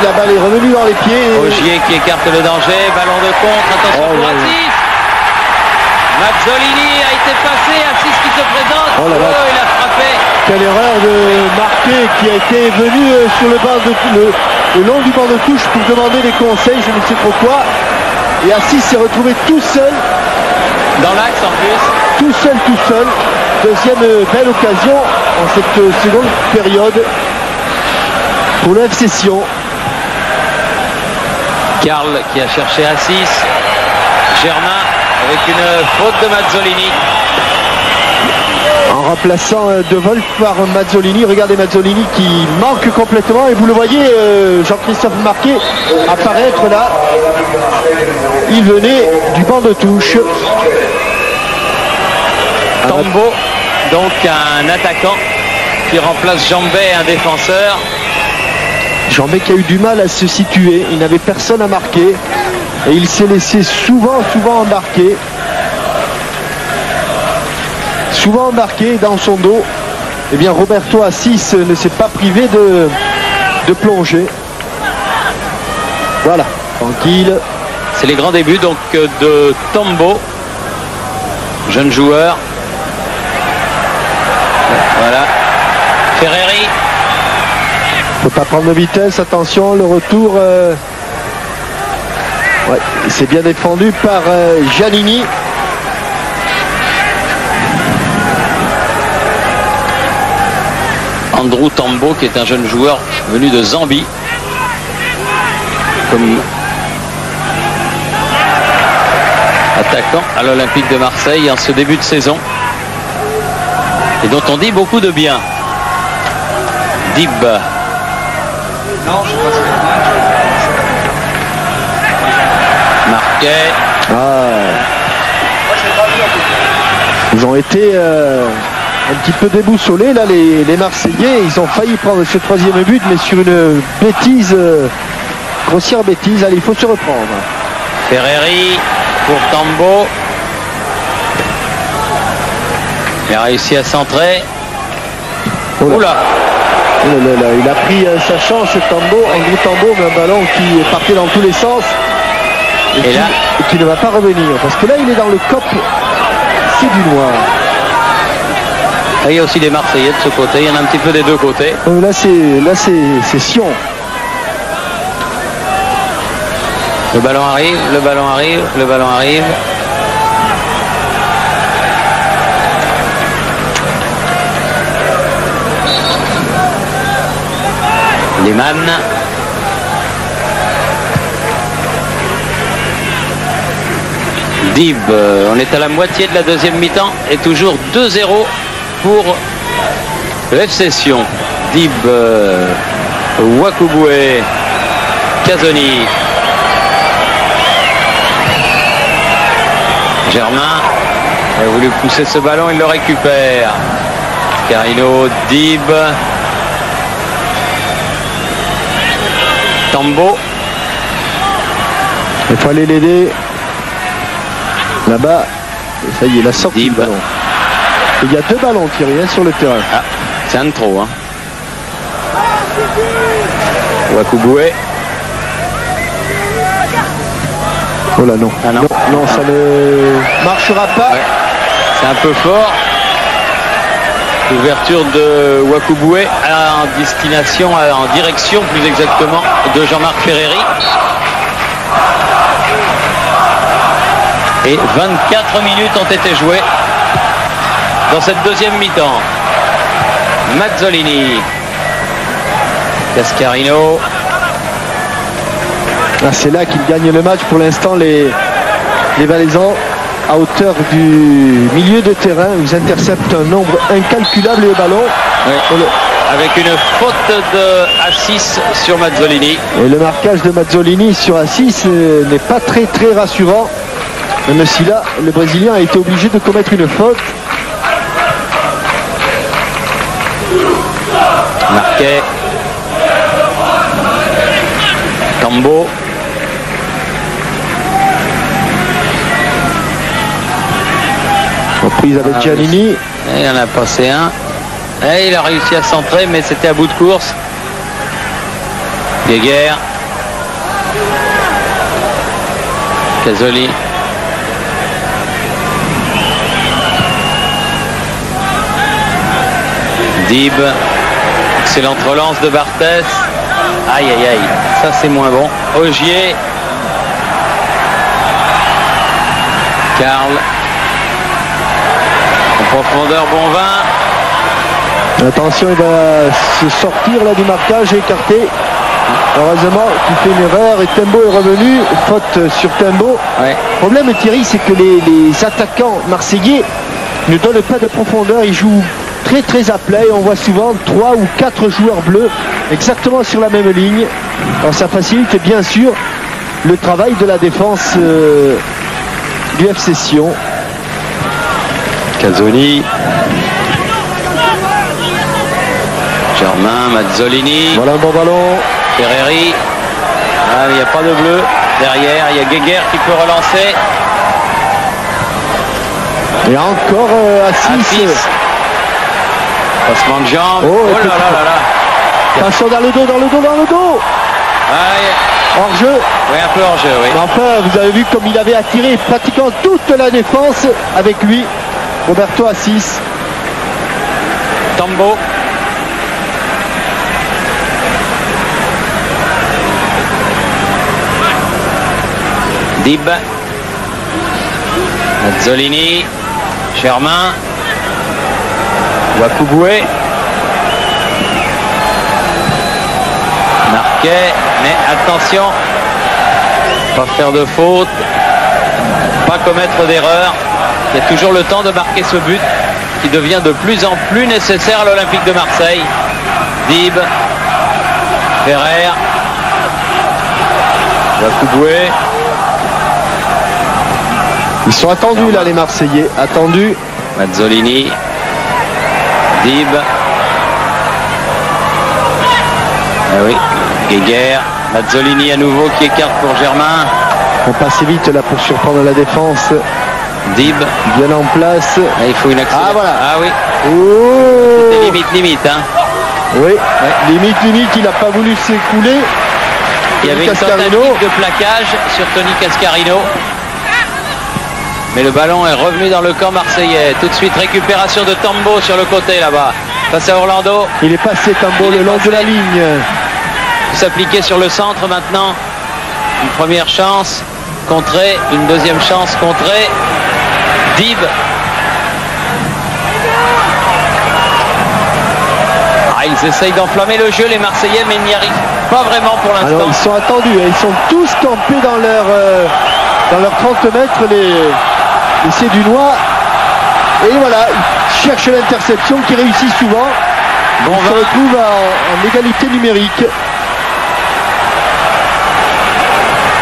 La balle est revenue dans les pieds. Ogier qui écarte le danger. Ballon de contre. Attention pour Assis. Mazzolini a été passé. Assis qui se présente. Il a frappé. Quelle erreur de Marquet qui a été venu sur le long du banc de touche pour demander des conseils. Je ne sais pas quoi. Et Assis s'est retrouvé tout seul. Dans l'axe en plus. Tout seul. Deuxième belle occasion en cette seconde période pour le FC Sion. Karl qui a cherché Assis. Germain avec une faute de Mazzolini. En remplaçant De Wolf par Mazzolini. Regardez Mazzolini qui manque complètement. Et vous le voyez, Jean-Christophe Marquet apparaître là. Il venait du banc de touche. Tambo, donc un attaquant qui remplace Jambet, un défenseur. Jambet qui a eu du mal à se situer. Il n'avait personne à marquer. Et il s'est laissé souvent embarquer. Souvent embarqué dans son dos. Eh bien Roberto Assis ne s'est pas privé de plonger. Voilà, tranquille. C'est les grands débuts donc de Tambo, jeune joueur. Voilà. Ferreri. Faut pas prendre de vitesse, attention, le retour. Ouais, c'est bien défendu par Giannini. Andrew Tambo qui est un jeune joueur venu de Zambie. Comme attaquant à l'Olympique de Marseille en ce début de saison. Et dont on dit beaucoup de bien. Dib. Marquet. Ils ont été un petit peu déboussolés là, les Marseillais. Ils ont failli prendre ce troisième but, mais sur une bêtise, grossière bêtise. Allez, il faut se reprendre. Ferreri pour Tambo. Il a réussi à centrer. Oula. Il a pris sa chance, Tambo, un gros Tambo, mais un ballon qui partait dans tous les sens et qui ne va pas revenir. Parce que là, il est dans le COP Sédunois. Il y a aussi des Marseillais de ce côté, il y en a un petit peu des deux côtés. Là, c'est Sion. Le ballon arrive. Lehmann. Dib, on est à la moitié de la deuxième mi-temps et toujours 2-0 pour le FC Sion. Dib, Wakuboué, Casoni. Germain a voulu pousser ce ballon, il le récupère. Carino, Dib. Tambo. Il faut aller l'aider. Là-bas, ça y est, la sortie du ballon. Il y a 2 ballons, Thierry, sur le terrain. Ah, c'est un de trop. Hein. Wakuboué. Oh là non. Ah non. Non, ça ne marchera pas. Ouais. C'est un peu fort. Ouverture de Wakuboué en destination, en direction plus exactement, de Jean-Marc Ferreri. Et 24 minutes ont été jouées dans cette deuxième mi-temps. Mazzolini. Cascarino. Ah, c'est là qu'il gagne le match pour l'instant, les Valaisans, à hauteur du milieu de terrain. Ils interceptent un nombre incalculable de ballons. Oui. Avec une faute de Assis sur Mazzolini. Et le marquage de Mazzolini sur Assis n'est pas très rassurant. Même si là, le Brésilien a été obligé de commettre une faute. Marquet. Cambo. Reprise avec Giannini. Et il en a passé un. Et il a réussi à centrer, mais c'était à bout de course. Guéguerre. Casoli. Dib. Excellente relance de Barthès. Aïe aïe aïe. Ça c'est moins bon. Ogier. Karl. En profondeur, Bonvin. Attention, il va se sortir là du marquage, écarté. Heureusement qu'il fait une erreur et Tembo est revenu. Faute sur Tembo. Ouais. Le problème, Thierry, c'est que les attaquants marseillais ne donnent pas de profondeur. Ils jouent très à plat et on voit souvent 3 ou 4 joueurs bleus exactement sur la même ligne. Alors ça facilite bien sûr le travail de la défense du FC Sion. Casoni. Germain, Mazzolini. Voilà un bon ballon. Ferreri. Ah, il n'y a pas de bleu. Derrière, il y a Guéguerre qui peut relancer. Et encore Assis. Passement de jambe. Oh là là. Attention dans le dos. Hors jeu. Oui, un peu hors jeu, oui. Mais enfin, vous avez vu comme il avait attiré pratiquement toute la défense avec lui. Roberto Assis. Tambo. Dib. Mazzolini. Germain. Wakuboué. Marquet. Mais attention. Pas faire de faute. Pas commettre d'erreur. Il y a toujours le temps de marquer ce but qui devient de plus en plus nécessaire à l'Olympique de Marseille. Dib. Ferrer. Wakuboué. Ils sont attendus là, les Marseillais. Attendus. Mazzolini. Dib. Ah oui. Guéguerre. Mazzolini à nouveau qui écarte pour Germain. On passe vite là pour surprendre la défense. Dib. Bien en place. Ah, il faut une accélération. Ah voilà. Ah oui. Oh. C'était limite. Hein. Oui. Ouais. Limite. Il n'a pas voulu s'écouler. Il y avait une tentative de plaquage sur Tony Cascarino. Mais le ballon est revenu dans le camp marseillais. Tout de suite récupération de Tambo sur le côté là-bas. Face à Orlando. Il est passé Tambo le long de la ligne. S'appliquer sur le centre maintenant. Une première chance contrée. Une deuxième chance contrée. Dib. Ah, ils essayent d'enflammer le jeu les Marseillais mais ils n'y arrivent pas vraiment pour l'instant. Ils sont attendus. Ils sont tous campés dans leurs 30 mètres les Sédunois. Et voilà, ils cherchent l'interception qui réussit souvent. Bon, on se retrouve en égalité numérique.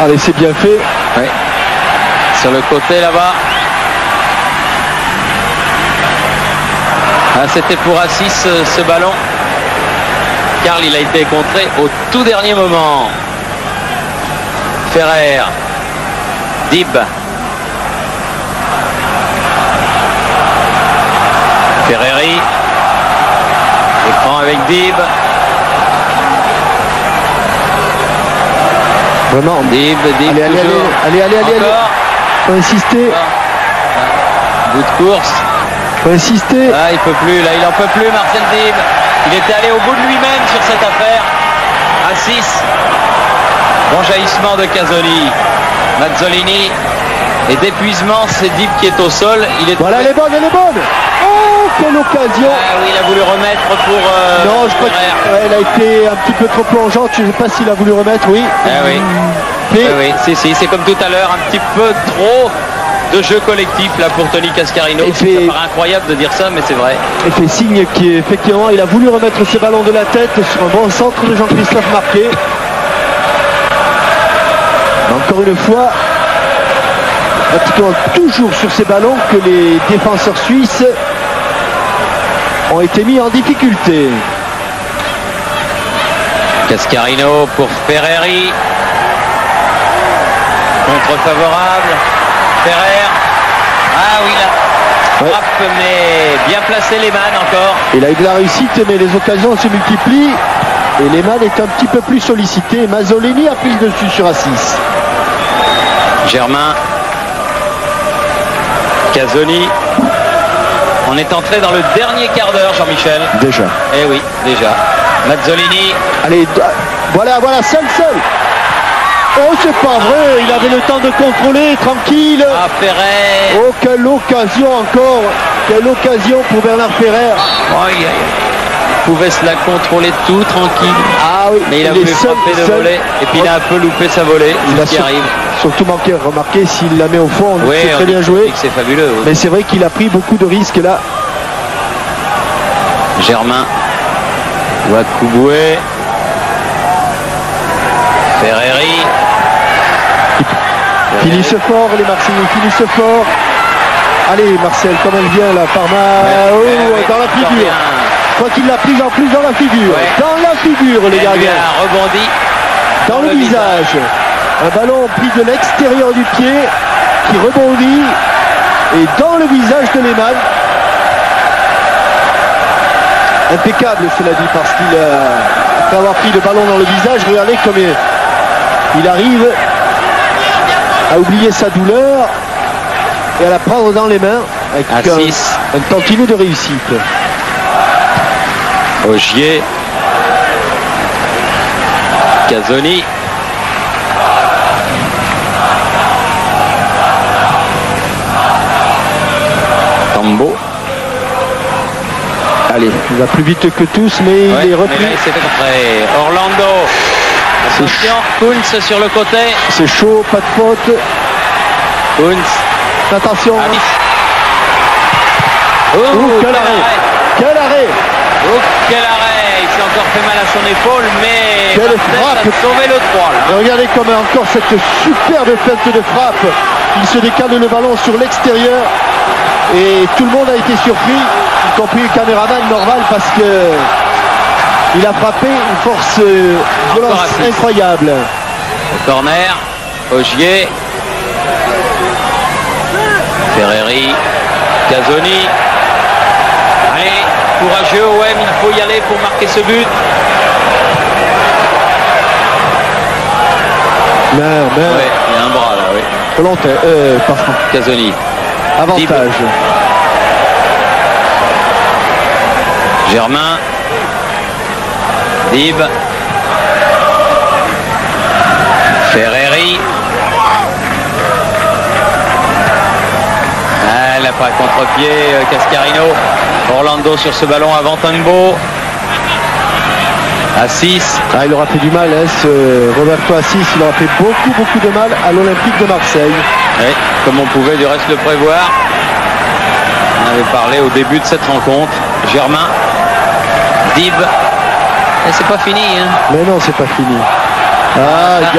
Allez, c'est bien fait. Ouais. Sur le côté là-bas. Ah, c'était pour Assis ce ballon. Karl, il a été contré au tout dernier moment. Ferrer. Dib. Ferreri. Écran avec Dib. Vraiment. Dib. Allez. Encore. Faut insister. Bout de course. Faut insister. Ah, il peut plus, là, il en peut plus, Marcel Dib. Il était allé au bout de lui-même sur cette affaire. À 6. Bon jaillissement de Casoni. Mazzolini. Et d'épuisement, c'est Dib qui est au sol. Il est Voilà, elle est bonne. Oh, quelle occasion. Ah oui, il a voulu remettre pour non, je crois qu'elle a été un petit peu trop plongeante. Je ne sais pas s'il a voulu remettre, oui. Ah oui. Mais... oui, si, c'est comme tout à l'heure, un petit peu trop de jeu collectif là pour Tony Cascarino. Ça paraît incroyable de dire ça, mais c'est vrai. Il fait signe qu'effectivement, il a voulu remettre ce ballon de la tête sur un bon centre de Jean-Christophe Marquet. Encore une fois, toujours sur ces ballons que les défenseurs suisses ont été mis en difficulté. Cascarino pour Ferreri. Contre favorable. Ferrer. Ah oui, là. Frappe, mais bien placé Lehmann encore. Il a eu de la réussite, mais les occasions se multiplient. Et Lehmann est un petit peu plus sollicité. Mazzolini a pris le dessus sur Assis. Germain. Casoni. On est entré dans le dernier quart d'heure, Jean-Michel. Déjà. Eh oui, déjà. Mazzolini. Allez, voilà, seul. Oh, c'est pas vrai, il avait le temps de contrôler, tranquille. Ah, Ferrer. Oh, quelle occasion encore. Quelle occasion pour Bernard Ferrer. Il pouvait se la contrôler tout tranquille. Ah oui, mais il a voulu frapper de volée. Et puis il a un peu loupé sa volée. Il a qui arrive. Surtout manqué. Remarquez, s'il la met au fond, c'est très bien joué. C'est fabuleux. Oui. Mais c'est vrai qu'il a pris beaucoup de risques là. Germain. Wakuboué. Ferreri. Finissent fort, les Marseillais finissent fort. Allez, Marcel, comme elle vient là, par dans la figure. Je crois qu'il l'a prise en plus dans la figure. Dans la figure, les gardiens. Rebondi. Dans le visage. Un ballon pris de l'extérieur du pied qui rebondit et dans le visage de Lehmann. Impeccable, cela dit, parce qu'il après avoir pris le ballon dans le visage, regardez comme il arrive à oublier sa douleur et à la prendre dans les mains avec un tantinet de réussite. Ogier. Casoni. Tambo. Allez, il va plus vite que tous, mais il est repris. C'est prêt. Orlando. Attention, Kunz sur le côté. C'est chaud, pas de faute. Kunz. Attention. Oh, quel arrêt. Quel arrêt. Oh, quel arrêt. Il s'est encore fait mal à son épaule, mais quelle frappe a sauvé le 3 là. Et regardez comme encore cette superbe feinte de frappe. Il se décale le ballon sur l'extérieur et tout le monde a été surpris, y compris le caméraman normal, parce que il a frappé une force violence incroyable. Au corner, Ogier, Ferreri, Casoni. Allez, courageux OM, il faut y aller pour marquer ce but. Merde. Ouais, il y a un bras là, oui. Volontaire, pardon. Casoni. Avantage. Dib. Germain. Dib. Ferreri. Ah, là, pas contre-pied, Cascarino. Orlando sur ce ballon avant Tambo. Assis. Ah, il aura fait du mal, hein, ce Roberto Assis, il aura fait beaucoup de mal à l'Olympique de Marseille. Oui, comme on pouvait du reste le prévoir. On avait parlé au début de cette rencontre. Germain. Dib. Et c'est pas fini. Hein. Mais non, c'est pas fini. Ah, un petit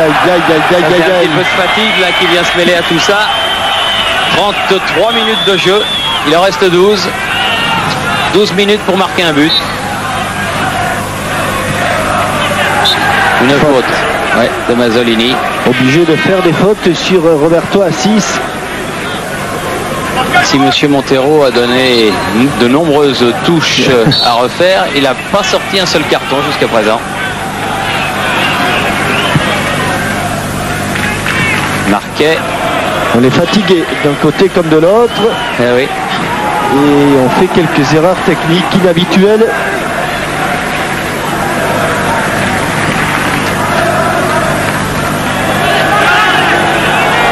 peu de fatigue là qui vient se mêler à tout ça. 33 minutes de jeu. Il en reste 12. 12 minutes pour marquer un but. Une faute de Mazzolini. Obligé de faire des fautes sur Roberto Assis. Si M. Montero a donné de nombreuses touches à refaire, il n'a pas sorti un seul carton jusqu'à présent. Marquet. On est fatigué d'un côté comme de l'autre. Eh oui. Et on fait quelques erreurs techniques inhabituelles.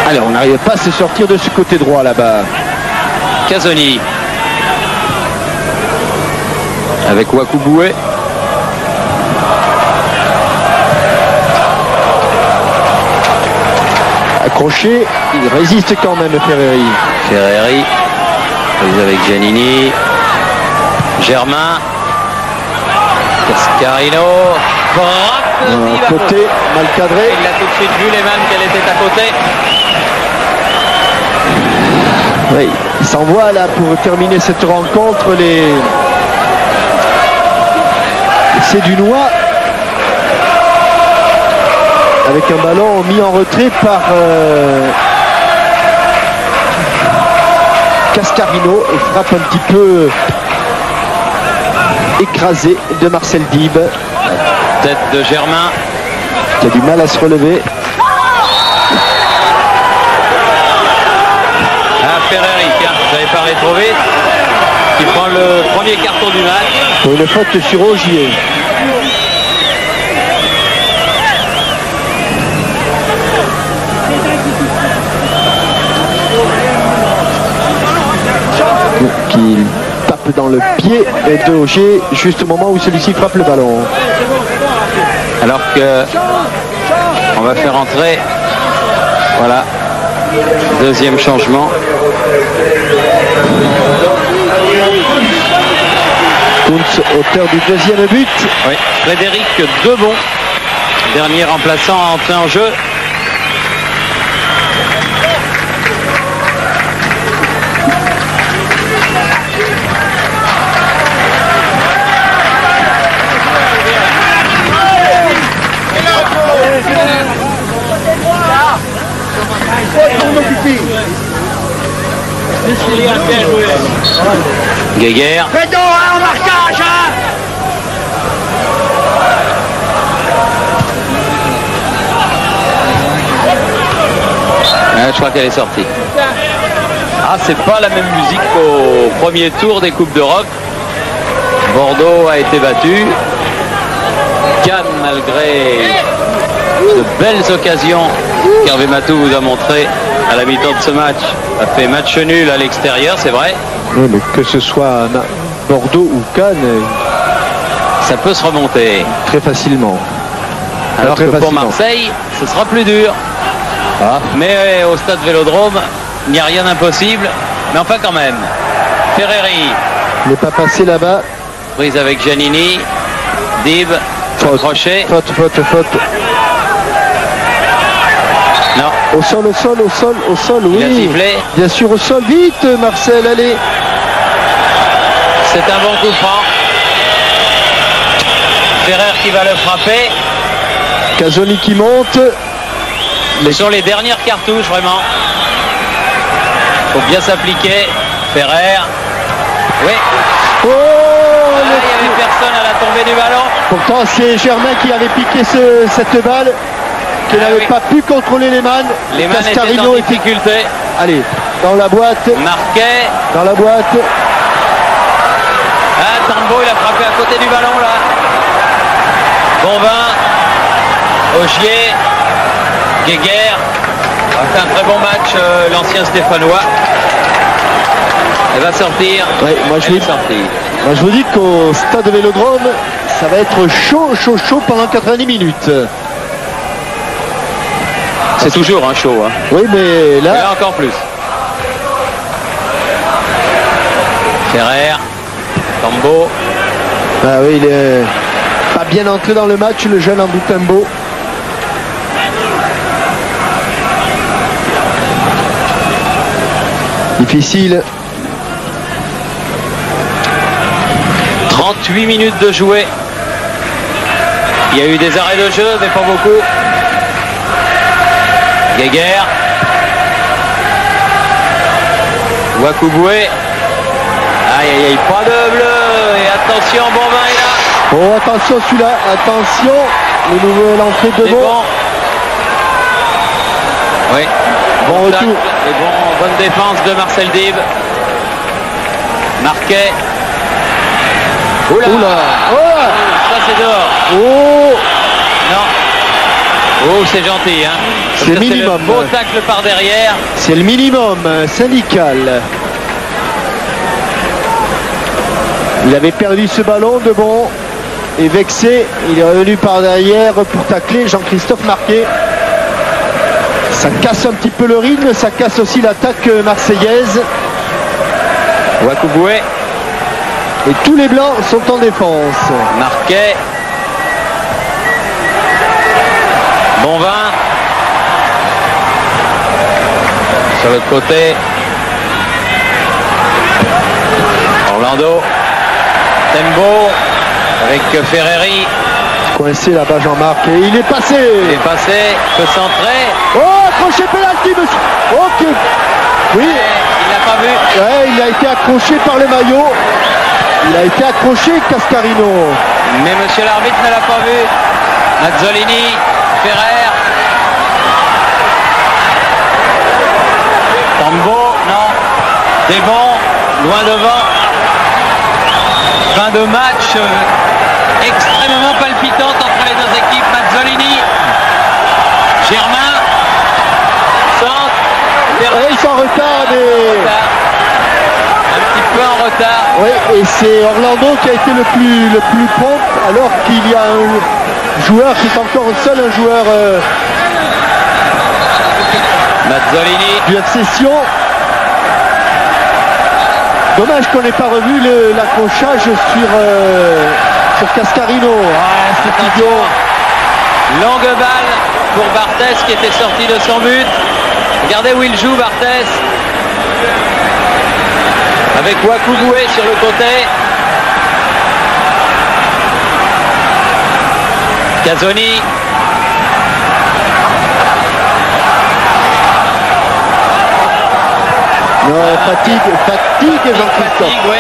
Alors on n'arrive pas à se sortir de ce côté droit là-bas. Casoni. Avec Wakuboué. Accroché, il résiste quand même Ferreri. Ferreri. Avec Giannini. Germain. Cascarino. Frappe. Côté, mal cadré. Il a tout de suite vu Lehmann qu'elle était à côté. Oui, il s'envoie là pour terminer cette rencontre les Sédunois avec un ballon mis en retrait par Cascarino et frappe un petit peu écrasée de Marcel Dib. Tête de Germain qui a du mal à se relever. Ferreri, tiens, j'avais parlé trop vite, qui prend le premier carton du match. Pour une faute sur Ogier. Qui tape dans le pied de Ogier juste au moment où celui-ci frappe le ballon. Alors que on va faire entrer, voilà, deuxième changement. Kuntz, auteur du deuxième but. Oui, Frédéric Debon, dernier remplaçant à entrer en jeu. Guéguerre. Fais donc un marquage, hein. Je crois qu'elle est sortie. Ah, c'est pas la même musique qu'au premier tour des Coupes d'Europe. Bordeaux a été battu. Cannes, malgré de belles occasions qu'Hervé Matou vous a montré à la mi-temps de ce match, a fait match nul à l'extérieur, c'est vrai. Oui, mais que ce soit Bordeaux ou Cannes, ça peut se remonter très facilement. Alors que pour Marseille, ce sera plus dur. Ah. Mais au stade Vélodrome, il n'y a rien d'impossible. Mais enfin quand même. Ferreri. Il n'est pas passé là-bas. Prise avec Giannini. Dib. Crochet. Faute. Non. Au sol, oui. Il a sifflé. Bien sûr, au sol. Vite, Marcel, allez. C'est un bon coup franc. Ferrer qui va le frapper. Casoni qui monte. Ce sont les dernières cartouches, vraiment. Faut bien s'appliquer. Ferrer. Oui. Oh, il n'y avait personne à la tombée du ballon. Pourtant, c'est Germain qui avait piqué cette balle, qui n'avait pas pu contrôler Lehmann. Lehmann était en difficulté. Allez, dans la boîte. Marquet. Dans la boîte. Ah, Tambo, il a frappé à côté du ballon, là. Bonvin. Ogier. Guéguerre. C'est un très bon match, l'ancien Stéphanois. Elle va sortir. Ouais, moi je vous dis qu'au stade Vélodrome, ça va être chaud pendant 90 minutes. C'est toujours un chaud. Hein. Oui, mais là... Et là encore plus. Ferrer. Tambo. Ah oui, il est pas bien entré dans le match, le jeune Andrew Tambo. Difficile. 38 minutes de jouer. Il y a eu des arrêts de jeu, mais pas beaucoup. Guéguer. Wakuboué. Aïe aïe aïe, pas de bleu. Et attention, Bonvin est là. Oh, attention celui-là, attention. Le nouveau l'entrée de C'est bon. bon. Oui. Bon Tacle retour. et bonne défense de Marcel Dib. Marquet. Oula. Oula. Oh, Ça c'est dehors. oh. Non. Oh, c'est gentil, hein. C'est Le minimum. beau tacle par derrière. C'est le minimum syndical. Il avait perdu ce ballon de bon et vexé. Il est revenu par derrière pour tacler Jean-Christophe Marquet. Ça casse un petit peu le rythme, ça casse aussi l'attaque marseillaise. Wakuboué. Et tous les blancs sont en défense. Marquet. Bonvin. Sur l'autre côté. Orlando. Tembo. Avec Ferreri. Coincé là-bas Jean-Marc. Et il est passé. Il est passé. Peut centrer. Oh, accroché penalty, monsieur. Ok. Oui. Il l'a pas vu. Ouais, il a été accroché par le maillot. Il a été accroché, Cascarino. Mais monsieur l'arbitre ne l'a pas vu. Mazzolini. Ferrer. Tambo. Non. C'est bon. Loin devant. Fin de match extrêmement palpitante entre les deux équipes. Mazzolini. Germain. Centre. Ouais, ils sont en retard, mais... Un petit peu en retard. Oui, et c'est Orlando qui a été le plus prompt, alors qu'il y a un joueur qui est encore seul, un joueur Mazzolini. du FC Sion. Dommage qu'on n'ait pas revu l'accrochage sur Cascarino. Ah, c'est Attention. idiot. Longue balle pour Barthès qui était sorti de son but. Regardez où il joue, Barthès. Avec Wakuboué sur le côté. Casoni. Non, fatigue Jean-Christophe. Fatigue, oui.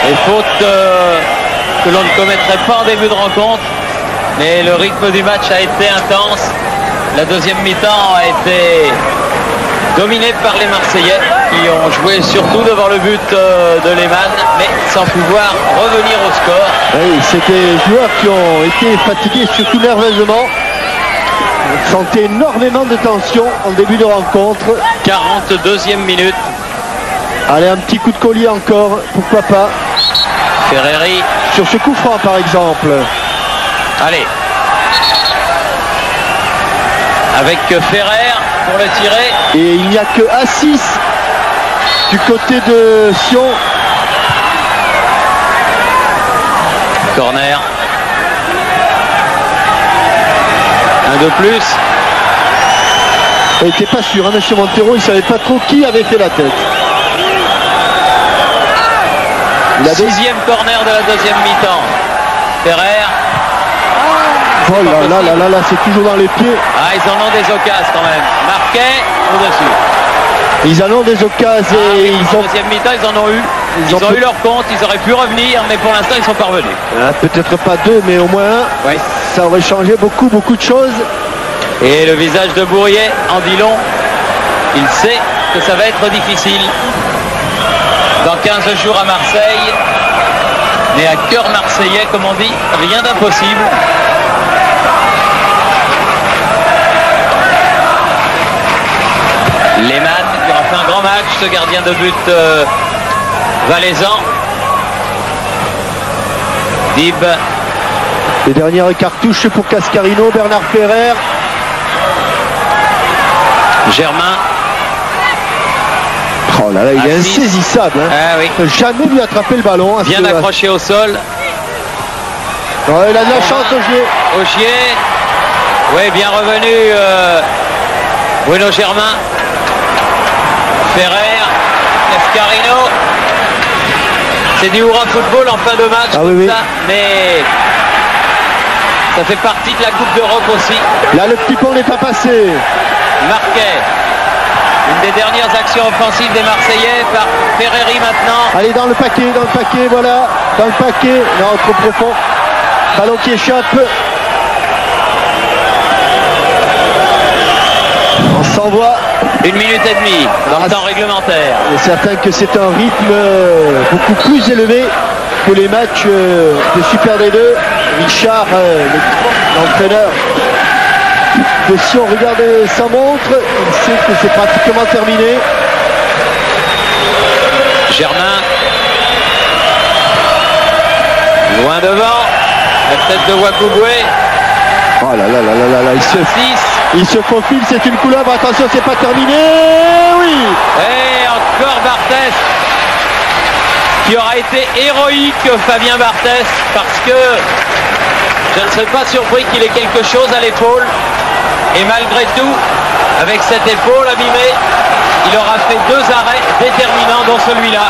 Et faute que l'on ne commettrait pas en début de rencontre. Mais le rythme du match a été intense. La deuxième mi-temps a été dominée par les Marseillais qui ont joué surtout devant le but de Lehmann, mais sans pouvoir revenir au score. Oui, c'est des joueurs qui ont été fatigués, surtout nerveusement. On sentait énormément de tension en début de rencontre. 42e minute. Allez, un petit coup de collier encore, pourquoi pas. Ferreri. Sur ce coup franc par exemple. Allez. Avec Ferrer pour le tirer. Et il n'y a que Assis du côté de Sion. Corner. Un de plus. Il n'était pas sûr, hein, monsieur Montero, il ne savait pas trop qui avait fait la tête. Il a des... Sixième corner de la deuxième mi-temps. Ferrer. Oh là là là là là, c'est toujours dans les pieds. Ah, ils en ont des occasions quand même. Marquet au-dessus. Ils en ont des occasions et ils ont... Deuxième mi-temps, ils en ont eu. Ils ont eu leur compte, ils auraient pu revenir, mais pour l'instant, ils sont parvenus. Ah, peut-être pas deux, mais au moins un. Oui. Ça aurait changé beaucoup de choses. Et le visage de Bourrier en dit long. Il sait que ça va être difficile. Dans 15 jours à Marseille, mais à cœur marseillais, comme on dit, rien d'impossible. Lehmann qui aura fait un grand match, ce gardien de but valaisan. Dib. Les dernières cartouches pour Cascarino, Bernard Ferrer. Germain. Oh là là, il est Assis. insaisissable. Hein. Ah oui. Jamais lui attraper le ballon. Bien accroché au sol. Oh, il a de la chance, Ogier. Ogier. Oui, bien revenu. Bruno Germain. Ferrer. Cascarino. C'est du hurrah football en fin de match, Ah, comme oui, ça, mais Ça fait partie de la Coupe d'Europe aussi. Là, le petit pont n'est pas passé. Marquet. Une des dernières actions offensives des Marseillais par Ferreri maintenant. Allez, dans le paquet, voilà. Dans le paquet. Non, trop profond. Ballon qui échappe. On s'envoie. 1 minute et demie dans le temps réglementaire. Il est certain que c'est un rythme beaucoup plus élevé que les matchs de Super D2. Richard, l'entraîneur, si on regarde sa montre, il sait que c'est pratiquement terminé. Germain. Loin devant. La tête de Wakubwe. Oh là là là là là, il se faufile, c'est une couleuvre, attention, c'est pas terminé, oui. Et encore Barthès, qui aura été héroïque, Fabien Barthès, parce que je ne serais pas surpris qu'il ait quelque chose à l'épaule. Et malgré tout, avec cette épaule abîmée, il aura fait 2 arrêts déterminants dans celui-là.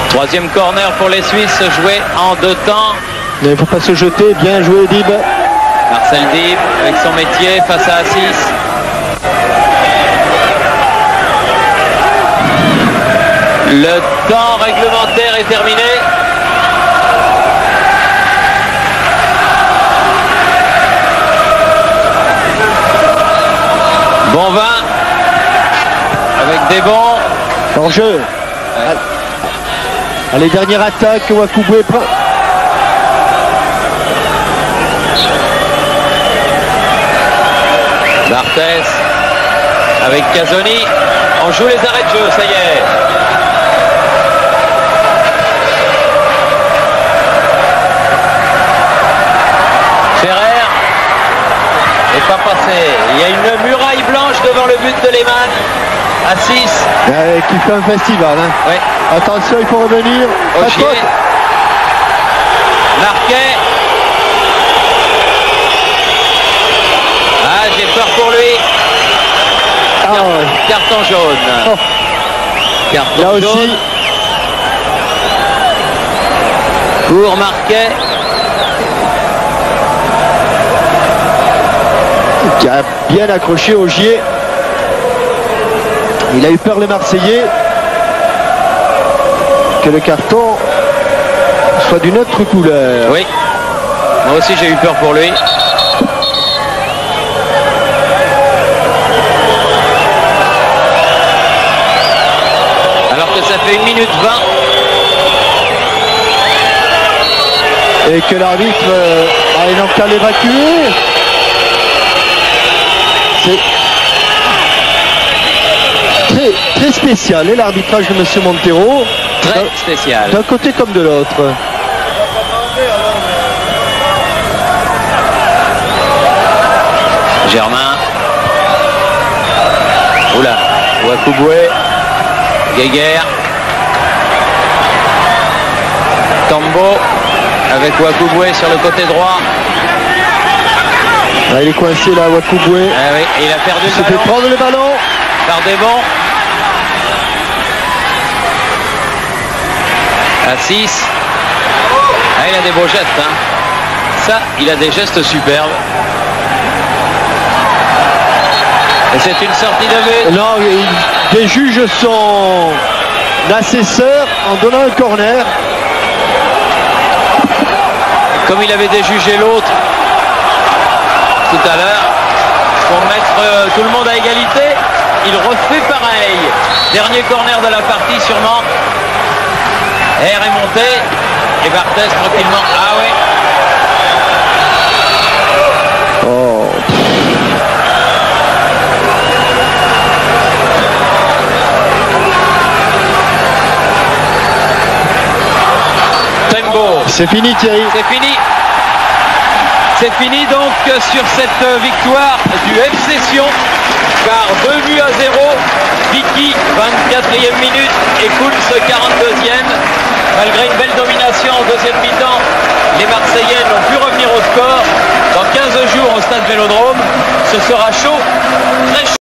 Troisième corner pour les Suisses, joué en 2 temps. Mais il ne faut pas se jeter, bien joué Dib. Marcel Dib avec son métier face à Assis. Le temps réglementaire est terminé. Bonvin avec des bons. En jeu. Allez, dernière attaque, Wakubwe prend. Barthès avec Casoni. On joue les arrêts de jeu, ça y est. Ferrer n'est pas passé. Il y a une muraille blanche devant le but de Lehmann. À 6. Qui fait un festival. Hein. Ouais. Attention, il faut revenir. Augier. Marquet. Ah, j'ai peur pour lui. Carton jaune. Oh. Carton Là jaune. aussi. Pour Marquet. Qui a bien accroché Augier. Il a eu peur, les Marseillais, que le carton soit d'une autre couleur. Oui, moi aussi j'ai eu peur pour lui. Alors que ça fait 1 minute 20. Et que l'arbitre a donc qu'à l'évacuer. C'est très spécial, et l'arbitrage de M. Montero. Très spécial. D'un côté comme de l'autre. Germain. Oula. Wakubwe. Guéguer. Tambo. Avec Wakubwe sur le côté droit. Là, il est coincé là, Wakubwe. Ah oui, il a perdu Il le se fait ballon. prendre le ballon. Par des bons. À 6. Ah, il a des beaux gestes. Hein. Ça, il a des gestes superbes. Et c'est une sortie de but. Non, des juges sont assesseurs en donnant un corner. Comme il avait déjugé l'autre tout à l'heure, pour mettre tout le monde à égalité, il refait pareil. Dernier corner de la partie sûrement. Air est monté et Barthès tranquillement. Ah ouais. Oh. Tembo. C'est fini, Thierry. C'est fini. C'est fini donc sur cette victoire du FC Sion par 2 buts à 0. Vicky, 24e minute, et Kuntz, 42e. Malgré une belle domination en deuxième mi-temps, les Marseillais n'ont pu revenir au score. Dans 15 jours au stade Vélodrome, ce sera chaud, très chaud.